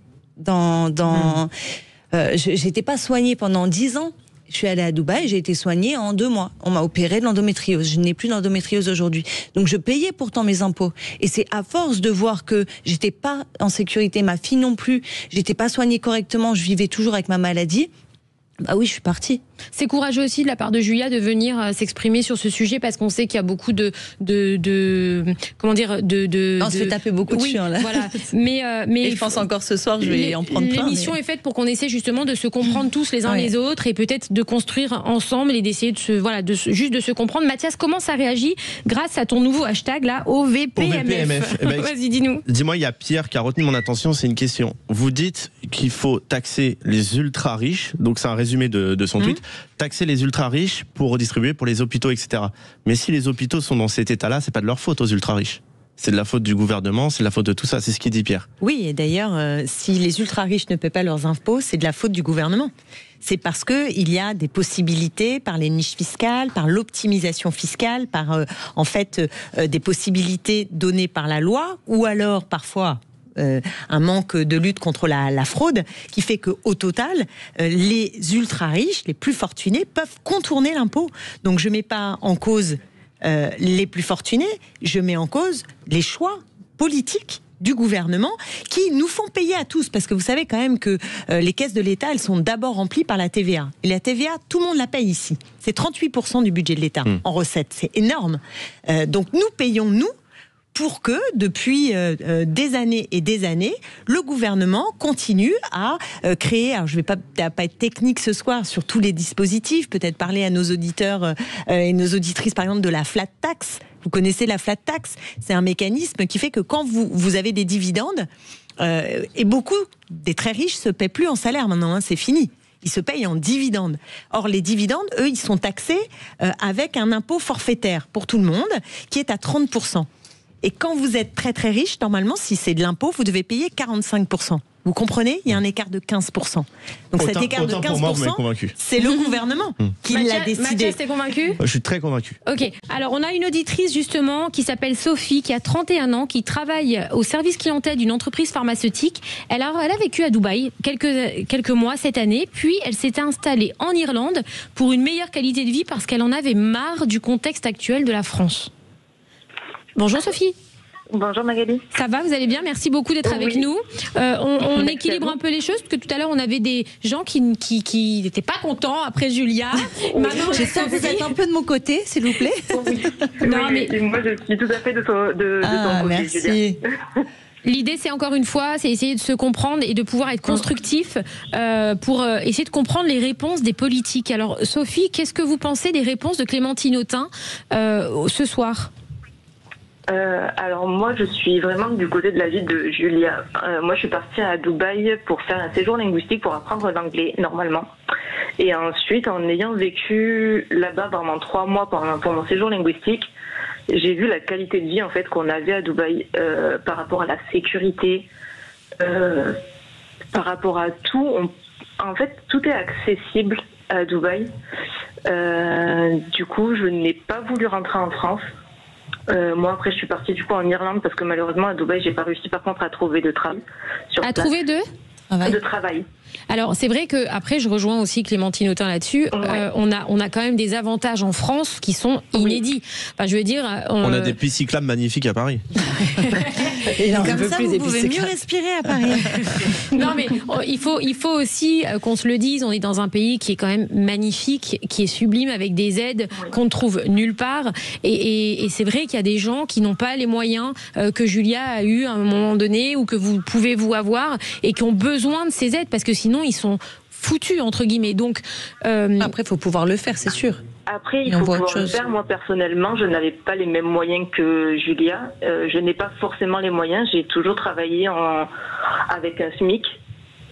j'étais pas soignée pendant 10 ans. Je suis allée à Dubaï, j'ai été soignée en 2 mois. On m'a opéré de l'endométriose. Je n'ai plus d'endométriose aujourd'hui. Donc je payais pourtant mes impôts. Et c'est à force de voir que j'étais pas en sécurité, ma fille non plus, j'étais pas soignée correctement, je vivais toujours avec ma maladie. Bah oui, je suis partie. C'est courageux aussi de la part de Julia de venir s'exprimer sur ce sujet parce qu'on sait qu'il y a beaucoup comment dire, on se fait taper beaucoup de chiens là. Voilà. Mais et je pense encore ce soir, je vais en prendre plein. L'émission est faite pour qu'on essaie justement de se comprendre tous les uns les autres et peut-être de construire ensemble et d'essayer juste de se comprendre. Mathias, comment ça réagit grâce à ton nouveau hashtag là, OVPMF? Vas-y, dis-nous. Dis-moi, il y a Pierre qui a retenu mon attention, c'est une question. Vous dites qu'il faut taxer les ultra riches, donc c'est un résumé de son tweet. Taxer les ultra riches pour redistribuer pour les hôpitaux, etc. Mais si les hôpitaux sont dans cet état-là, c'est pas de leur faute aux ultra riches. C'est de la faute du gouvernement, c'est de la faute de tout ça, c'est ce qu'il dit Pierre. Oui, et d'ailleurs, si les ultra riches ne paient pas leurs impôts, c'est de la faute du gouvernement. C'est parce que il y a des possibilités par les niches fiscales, par l'optimisation fiscale, par des possibilités données par la loi, ou alors parfois un manque de lutte contre la fraude qui fait qu'au total, les ultra riches, les plus fortunés, peuvent contourner l'impôt. Donc je ne mets pas en cause les plus fortunés, je mets en cause les choix politiques du gouvernement qui nous font payer à tous, parce que vous savez quand même que les caisses de l'État, elles sont d'abord remplies par la TVA. Et la TVA, tout le monde la paye ici. C'est 38% du budget de l'État en recettes. C'est énorme. Donc nous payons, nous, pour que, depuis des années et des années, le gouvernement continue à créer, alors je ne vais pas être technique ce soir sur tous les dispositifs, peut-être parler à nos auditeurs et nos auditrices, par exemple, de la flat tax. Vous connaissez la flat tax? C'est un mécanisme qui fait que quand vous avez des dividendes, et beaucoup des très riches se paient plus en salaire maintenant, c'est fini. Ils se payent en dividendes. Or, les dividendes, eux, ils sont taxés avec un impôt forfaitaire pour tout le monde, qui est à 30%. Et quand vous êtes très très riche, normalement, si c'est de l'impôt, vous devez payer 45%. Vous comprenez? Il y a un écart de 15%. Donc cet écart de 15%, c'est le gouvernement qui l'a décidé. Mathias, t'es convaincu? Je suis très convaincu. Ok, alors on a une auditrice justement qui s'appelle Sophie, qui a 31 ans, qui travaille au service clientèle d'une entreprise pharmaceutique. Elle a vécu à Dubaï quelques mois cette année, puis elle s'est installée en Irlande pour une meilleure qualité de vie parce qu'elle en avait marre du contexte actuel de la France. Bonjour Sophie. Bonjour Magali. Ça va, vous allez bien? Merci beaucoup d'être avec nous. On équilibre un peu les choses, parce que tout à l'heure on avait des gens qui n'étaient pas contents après Julia. Maintenant, j'espère que vous êtes un peu de mon côté, s'il vous plaît. Non, mais moi je suis tout à fait de ton côté, merci. Julia. L'idée, c'est encore une fois, c'est essayer de se comprendre et de pouvoir être constructif pour essayer de comprendre les réponses des politiques. Alors Sophie, qu'est-ce que vous pensez des réponses de Clémentine Autain ce soir? Alors moi je suis vraiment du côté de l'avis de Julia. Moi je suis partie à Dubaï pour faire un séjour linguistique pour apprendre l'anglais normalement. Et ensuite en ayant vécu là-bas pendant 3 mois pour mon séjour linguistique, j'ai vu la qualité de vie en fait qu'on avait à Dubaï par rapport à la sécurité, par rapport à tout. En fait tout est accessible à Dubaï. Du coup je n'ai pas voulu rentrer en France. Moi après je suis partie du coup en Irlande parce que malheureusement à Dubaï j'ai pas réussi par contre à trouver de travail. Trouver de travail. Alors c'est vrai que après je rejoins aussi Clémentine Autain là-dessus. On a quand même des avantages en France qui sont inédits. Enfin, je veux dire, on a des pistes cyclables magnifiques à Paris. Et comme ça vous pouvez mieux respirer à Paris. Non mais il faut aussi qu'on se le dise. On est dans un pays qui est quand même magnifique, qui est sublime, avec des aides qu'on ne trouve nulle part. Et c'est vrai qu'il y a des gens qui n'ont pas les moyens que Julia a eu à un moment donné ou que vous pouvez vous avoir et qui ont besoin de ces aides parce que sinon ils sont foutus entre guillemets. Donc après il faut pouvoir le faire, c'est sûr. Après il faut pouvoir le faire. Moi personnellement je n'avais pas les mêmes moyens que Julia. Je n'ai pas forcément les moyens. J'ai toujours travaillé avec un SMIC.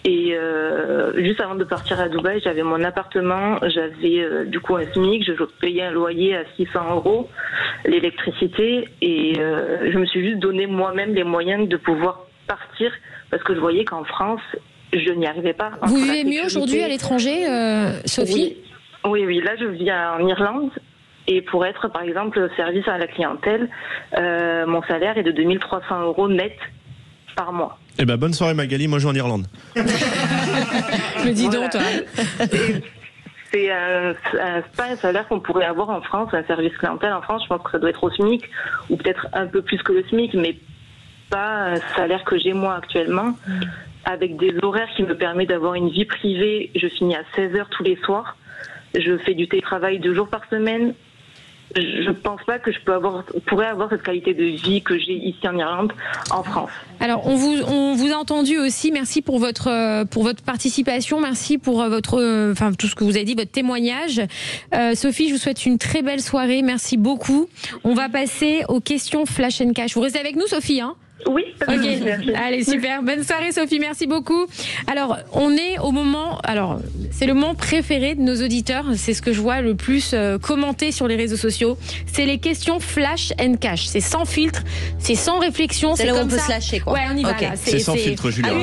Et juste avant de partir à Dubaï, j'avais mon appartement, j'avais du coup un SMIC, je payais un loyer à 600 €, l'électricité, et je me suis juste donné moi-même les moyens de pouvoir partir parce que je voyais qu'en France, je n'y arrivais pas. Vous vivez mieux aujourd'hui à l'étranger, Sophie ? Oui, là je vis en Irlande. Et pour être, par exemple, service à la clientèle, mon salaire est de 2300 € net par mois. Eh ben, bonne soirée Magali, moi je vais en Irlande. Me dis donc, toi. C'est pas un salaire qu'on pourrait avoir en France, un service clientèle en France. Je pense que ça doit être au SMIC, ou peut-être un peu plus que le SMIC, mais pas un salaire que j'ai moi actuellement, avec des horaires qui me permettent d'avoir une vie privée. Je finis à 16h tous les soirs. Je fais du télétravail 2 jours par semaine. Je pense pas que je pourrais avoir cette qualité de vie que j'ai ici en Irlande, en France. Alors, on vous a entendu aussi. Merci pour votre participation. Merci pour tout ce que vous avez dit, votre témoignage. Sophie, je vous souhaite une très belle soirée. Merci beaucoup. On va passer aux questions Flash and Cash. Vous restez avec nous, Sophie, hein ? Oui. Ok. Allez, super. Bonne soirée, Sophie. Merci beaucoup. Alors, on est au moment. Alors, c'est le moment préféré de nos auditeurs. C'est ce que je vois le plus commenté sur les réseaux sociaux. C'est les questions Flash and Cash. C'est sans filtre, c'est sans réflexion. C'est là comme où on peut ça. se lâcher, quoi. Ouais, on y va. Okay. Là. C'est sans filtre, Julia.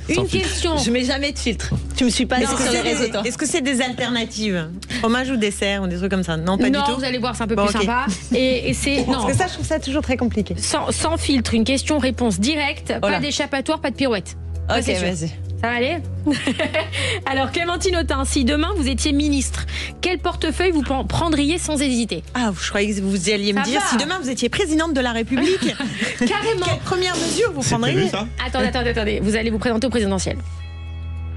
Une question. Je mets jamais de filtre. Tu me suis pas sur les réseaux, toi. Est-ce que c'est des alternatives, fromage ou dessert ou des trucs comme ça? Non, pas du tout. Non, vous allez voir, c'est un peu plus sympa. Et c'est parce que ça, je trouve ça toujours très compliqué. Sans filtre, une question-réponse directe, pas d'échappatoire, pas de pirouette. Ok, vas-y. Ça va aller? Alors, Clémentine Autain, si demain vous étiez ministre, quel portefeuille vous prendriez sans hésiter? Ah, je croyais que vous alliez me dire, si demain vous étiez présidente de la République, carrément. Quelle première mesure vous prendriez? Attendez, vous allez vous présenter au présidentiel.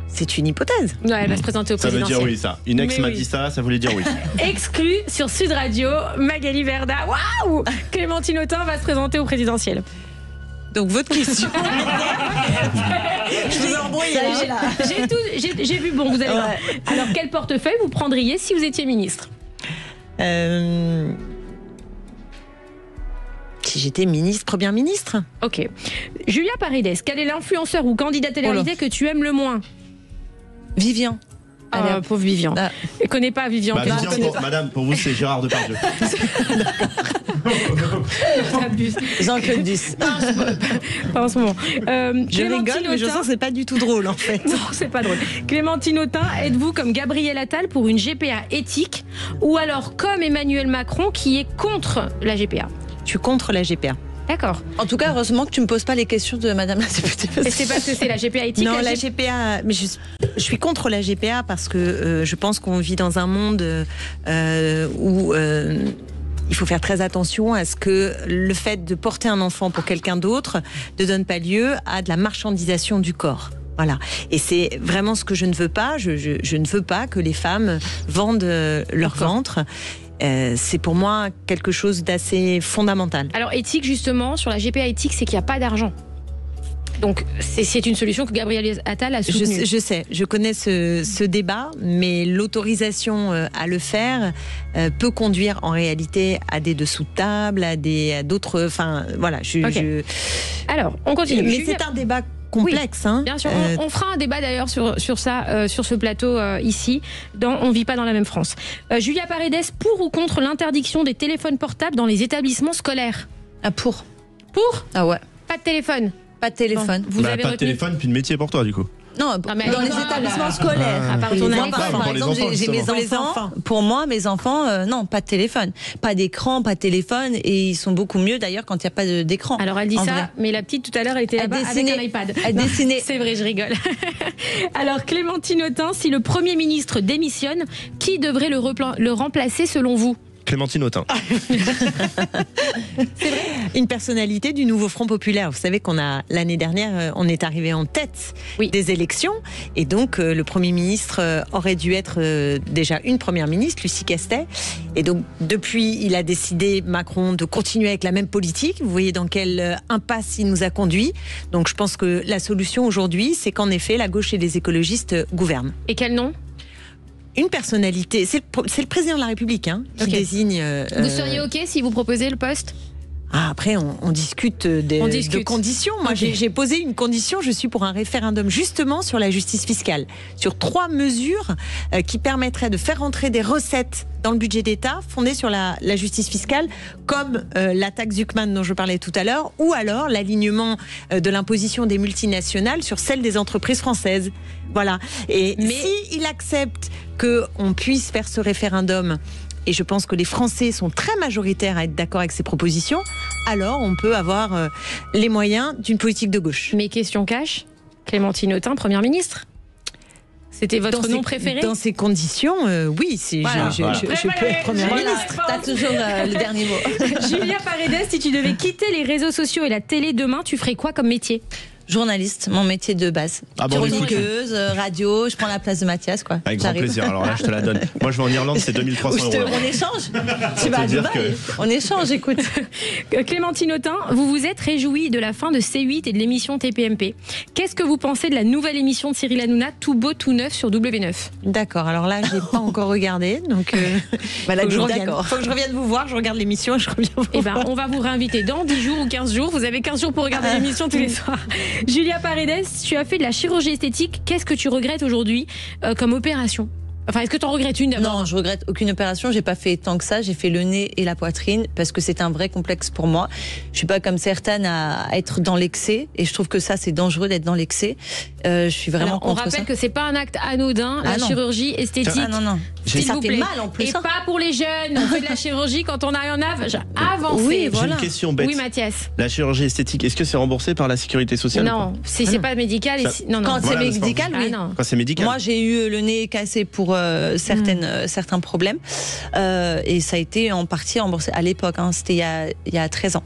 C'est une hypothèse. Ouais, elle va se présenter au présidentiel. Ça veut dire oui, ça. Une ex m'a dit ça voulait dire oui. Exclu sur Sud Radio, Magali Berda. Waouh! Clémentine Autain va se présenter au présidentiel. Donc votre question. Je vous embrouille là. J'ai vu, bon, vous allez voir. Alors, quel portefeuille vous prendriez si vous étiez ministre? Si j'étais ministre, première ministre. Ok. Julia Paredes, quel est l'influenceur ou candidat télé-réalité que tu aimes le moins? Vivian. Ah, pauvre Vivian. Je ne connais pas Vivian. Madame, pour vous, c'est Gérard Depardieu. Jean-Claude Duss. Pas en ce moment. Je rigole, mais je sens que c'est pas du tout drôle en fait. Non, c'est pas drôle. Clémentine Autain, êtes-vous comme Gabriel Attal pour une GPA éthique ou alors comme Emmanuel Macron qui est contre la GPA? Je suis contre la GPA. D'accord. En tout cas, heureusement que tu me poses pas les questions de Madame la députée. Et c'est parce que c'est la GPA éthique? Non, la GPA. Mais je suis contre la GPA parce que je pense qu'on vit dans un monde où il faut faire très attention à ce que le fait de porter un enfant pour quelqu'un d'autre ne donne pas lieu à de la marchandisation du corps. Voilà. Et c'est vraiment ce que je ne veux pas. Je ne veux pas que les femmes vendent leur ventre. C'est pour moi quelque chose d'assez fondamental. Alors éthique justement, sur la GPA éthique, c'est qu'il n'y a pas d'argent. Donc c'est une solution que Gabriel Attal a soutenue. Je sais, je connais ce débat, mais l'autorisation à le faire peut conduire en réalité à des dessous de table, à d'autres... Enfin voilà, Alors, on continue. Mais c'est un débat complexe. Oui, bien sûr. On fera un débat d'ailleurs sur ça, sur ce plateau ici, dans On vit pas dans la même France. Julia Paredes, pour ou contre l'interdiction des téléphones portables dans les établissements scolaires? Ah, pour. Pour? Ah ouais. Pas de téléphone? Pas de téléphone. Vous avez pas de téléphone, puis de métier pour toi du coup. Non, dans les établissements scolaires. À part ton Moi, par exemple, j'ai mes enfants. Pour moi, mes enfants, non, pas de téléphone. Pas d'écran, pas de téléphone. Et ils sont beaucoup mieux d'ailleurs quand il n'y a pas d'écran. Alors elle dit ça, mais la petite tout à l'heure, elle était là-bas avec un iPad. Elle dessinait. C'est vrai, je rigole. Alors Clémentine Autain, si le Premier ministre démissionne, qui devrait le remplacer selon vous? Clémentine Autain. C'est vrai. Une personnalité du nouveau Front Populaire. Vous savez qu'on a, l'année dernière, on est arrivé en tête des élections. Et donc, le Premier ministre aurait dû être déjà une Première ministre, Lucie Castet. Et donc, depuis, il a décidé, Macron, de continuer avec la même politique. Vous voyez dans quelle impasse il nous a conduit. Donc, je pense que la solution aujourd'hui, c'est qu'en effet, la gauche et les écologistes gouvernent. Et quel nom? Une personnalité, c'est le président de la République qui désigne. Vous seriez OK si vous proposez le poste? Après, on discute de conditions. Moi, j'ai posé une condition. Je suis pour un référendum justement sur la justice fiscale, sur 3 mesures qui permettraient de faire entrer des recettes dans le budget d'État fondées sur la justice fiscale, comme la taxe Zuckman dont je parlais tout à l'heure, ou alors l'alignement de l'imposition des multinationales sur celle des entreprises françaises. Voilà. Mais s'il accepte qu'on puisse faire ce référendum, et je pense que les Français sont très majoritaires à être d'accord avec ces propositions, alors on peut avoir les moyens d'une politique de gauche. Mais question cash, Clémentine Autain, Première ministre. C'était votre nom préféré ? Dans ces conditions, oui, je peux être Première ministre. T'as toujours le dernier mot. Julia Paredes, si tu devais quitter les réseaux sociaux et la télé demain, tu ferais quoi comme métier ? Journaliste, mon métier de base. Chroniqueuse, radio, je prends la place de Mathias, quoi. Avec grand plaisir, alors là je te la donne. Moi je vais en Irlande, c'est 2300 €. On échange. Tu vas à Dubaï. On échange, écoute. Clémentine Autain, vous vous êtes réjouie de la fin de C8 et de l'émission TPMP. Qu'est-ce que vous pensez de la nouvelle émission de Cyril Hanouna, tout beau, tout neuf sur W9 ? D'accord, alors là j'ai pas encore regardé, donc faut que je revienne vous voir, je regarde l'émission et je reviens vous voir. On va vous réinviter dans 10 jours ou 15 jours. Vous avez 15 jours pour regarder l'émission tous les soirs. Julia Paredes, tu as fait de la chirurgie esthétique. Qu'est-ce que tu regrettes aujourd'hui comme opération ? Enfin, est-ce que tu en regrettes une d'abord ? Non, je regrette aucune opération. J'ai pas fait tant que ça. J'ai fait le nez et la poitrine parce que c'est un vrai complexe pour moi. Je suis pas comme certaines à être dans l'excès et je trouve que ça c'est dangereux d'être dans l'excès. Je suis vraiment contre ça. On rappelle que c'est pas un acte anodin, la chirurgie esthétique. Non. Ça fait mal en plus. Et pas pour les jeunes. On fait de la chirurgie quand on a un âge avancé. Oui, voilà. J'ai une question bête. Oui, Mathias. La chirurgie esthétique, est-ce que c'est remboursé par la sécurité sociale ? Non, c'est pas médical. Quand c'est médical, oui. Quand c'est médical. Moi, j'ai eu le nez cassé pour certains problèmes et ça a été en partie remboursé à l'époque. C'était il y a 13 ans.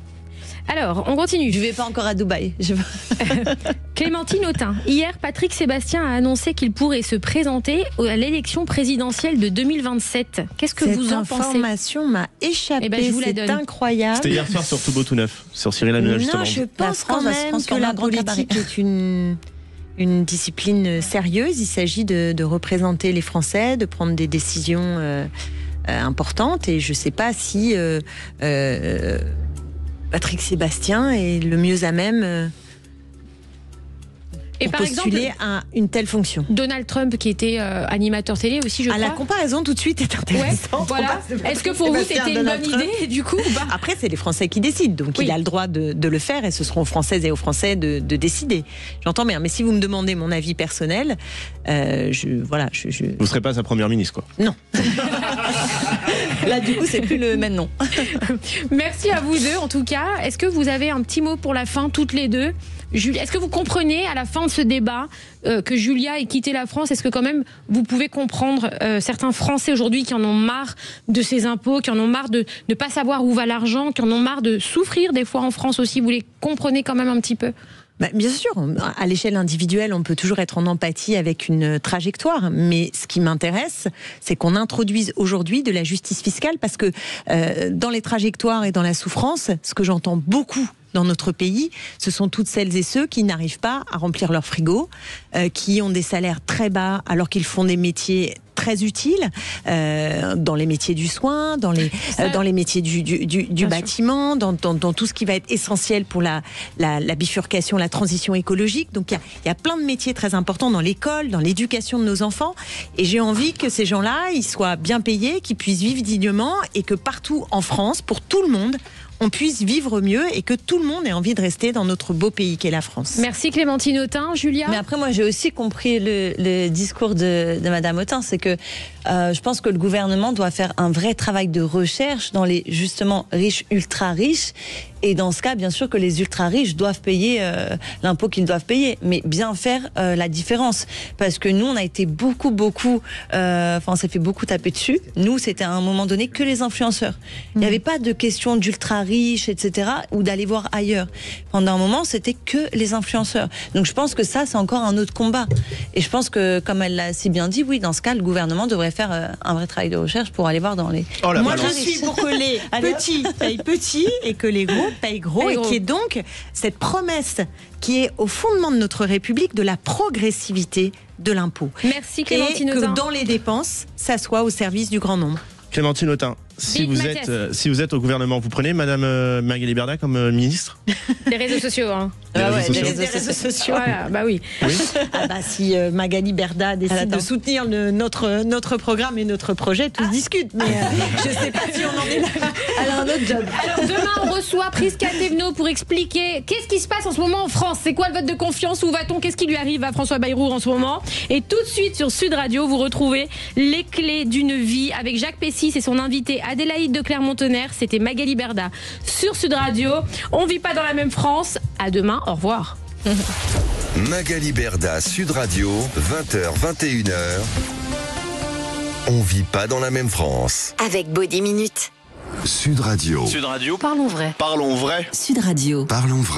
Alors, on continue. Je vais pas encore à Dubaï. Clémentine Autain. Hier, Patrick Sébastien a annoncé qu'il pourrait se présenter à l'élection présidentielle de 2027. Qu'est-ce que vous en pensez ? Cette information m'a échappé. Je vous la donne. C'est incroyable. C'était hier soir sur Tout Beau Tout Neuf, sur Cyril Hanouna justement. Non, je pense quand même que la politique est une discipline sérieuse. Il s'agit de représenter les Français, de prendre des décisions importantes. Et je ne sais pas si Patrick Sébastien est le mieux à même pour postuler à une telle fonction. Donald Trump, qui était animateur télé aussi, je crois. La comparaison tout de suite est intéressante. Ouais, voilà. Est-ce que pour vous, c'était une bonne idée, du coup, ou pas ? Après, c'est les Français qui décident, donc il a le droit de le faire, et ce seront aux Françaises et aux Français de décider. J'entends bien, mais si vous me demandez mon avis personnel, Vous ne serez pas sa première ministre, quoi. Non. Là, du coup, c'est plus le même nom. Merci à vous deux, en tout cas. Est-ce que vous avez un petit mot pour la fin, toutes les deux ? Est-ce que vous comprenez, à la fin de ce débat, que Julia ait quitté la France ? Est-ce que quand même, vous pouvez comprendre certains Français aujourd'hui qui en ont marre de ces impôts, qui en ont marre de ne pas savoir où va l'argent, qui en ont marre de souffrir des fois en France aussi ? Vous les comprenez quand même un petit peu ? Bien sûr, à l'échelle individuelle, on peut toujours être en empathie avec une trajectoire, mais ce qui m'intéresse, c'est qu'on introduise aujourd'hui de la justice fiscale, parce que dans les trajectoires et dans la souffrance, ce que j'entends beaucoup dans notre pays, ce sont toutes celles et ceux qui n'arrivent pas à remplir leur frigo, qui ont des salaires très bas alors qu'ils font des métiers très utiles, dans les métiers du soin, dans les métiers du bâtiment, dans tout ce qui va être essentiel pour la bifurcation, la transition écologique. Donc il y a plein de métiers très importants dans l'école, dans l'éducation de nos enfants, et j'ai envie que ces gens-là, ils soient bien payés, qu'ils puissent vivre dignement, et que partout en France, pour tout le monde, on puisse vivre mieux et que tout le monde ait envie de rester dans notre beau pays qu'est la France. Merci Clémentine Autain. Julia ? Mais après, moi, j'ai aussi compris le discours de Madame Autain. C'est que je pense que le gouvernement doit faire un vrai travail de recherche dans les, justement, riches, ultra riches. Et dans ce cas, bien sûr que les ultra riches doivent payer l'impôt qu'ils doivent payer, mais bien faire la différence. Parce que nous, on a été on s'est fait beaucoup taper dessus. Nous, c'était à un moment donné que les influenceurs. Il n'y avait pas de question d'ultra riches, etc., ou d'aller voir ailleurs. Pendant un moment, c'était que les influenceurs. Donc je pense que ça, c'est encore un autre combat. Et je pense que, comme elle l'a si bien dit, oui, dans ce cas, le gouvernement devrait faire un vrai travail de recherche pour aller voir dans les... Moi, je suis pour que les petits payent petits et que les gros paye gros, et qui est donc cette promesse qui est au fondement de notre République de la progressivité de l'impôt. Merci Clémentine Autain. Et que dans les dépenses, ça soit au service du grand nombre. Clémentine Autain, si vous êtes au gouvernement, vous prenez Madame Magali Berda comme ministre? Des réseaux sociaux, hein. Des réseaux sociaux. Voilà, bah oui. Ah bah, si Magali Berda décide de soutenir notre programme et notre projet, tout se discute. Mais je ne sais pas si on en est là. Elle a un autre job. Alors demain, on reçoit Prisca Thévenot pour expliquer qu'est-ce qui se passe en ce moment en France. C'est quoi le vote de confiance? Où va-t-on? Qu'est-ce qui lui arrive à François Bayrou en ce moment? Et tout de suite sur Sud Radio, vous retrouvez les clés d'une vie avec Jacques Pessis et son invité Adélaïde de Clermont-Tonnerre. C'était Magali Berda sur Sud Radio. On vit pas dans la même France. À demain. Au revoir. Magali Berda, Sud Radio, 20h, 21h. On vit pas dans la même France. Avec Body Minute. Sud Radio. Parlons vrai. Parlons vrai. Sud Radio. Parlons vrai.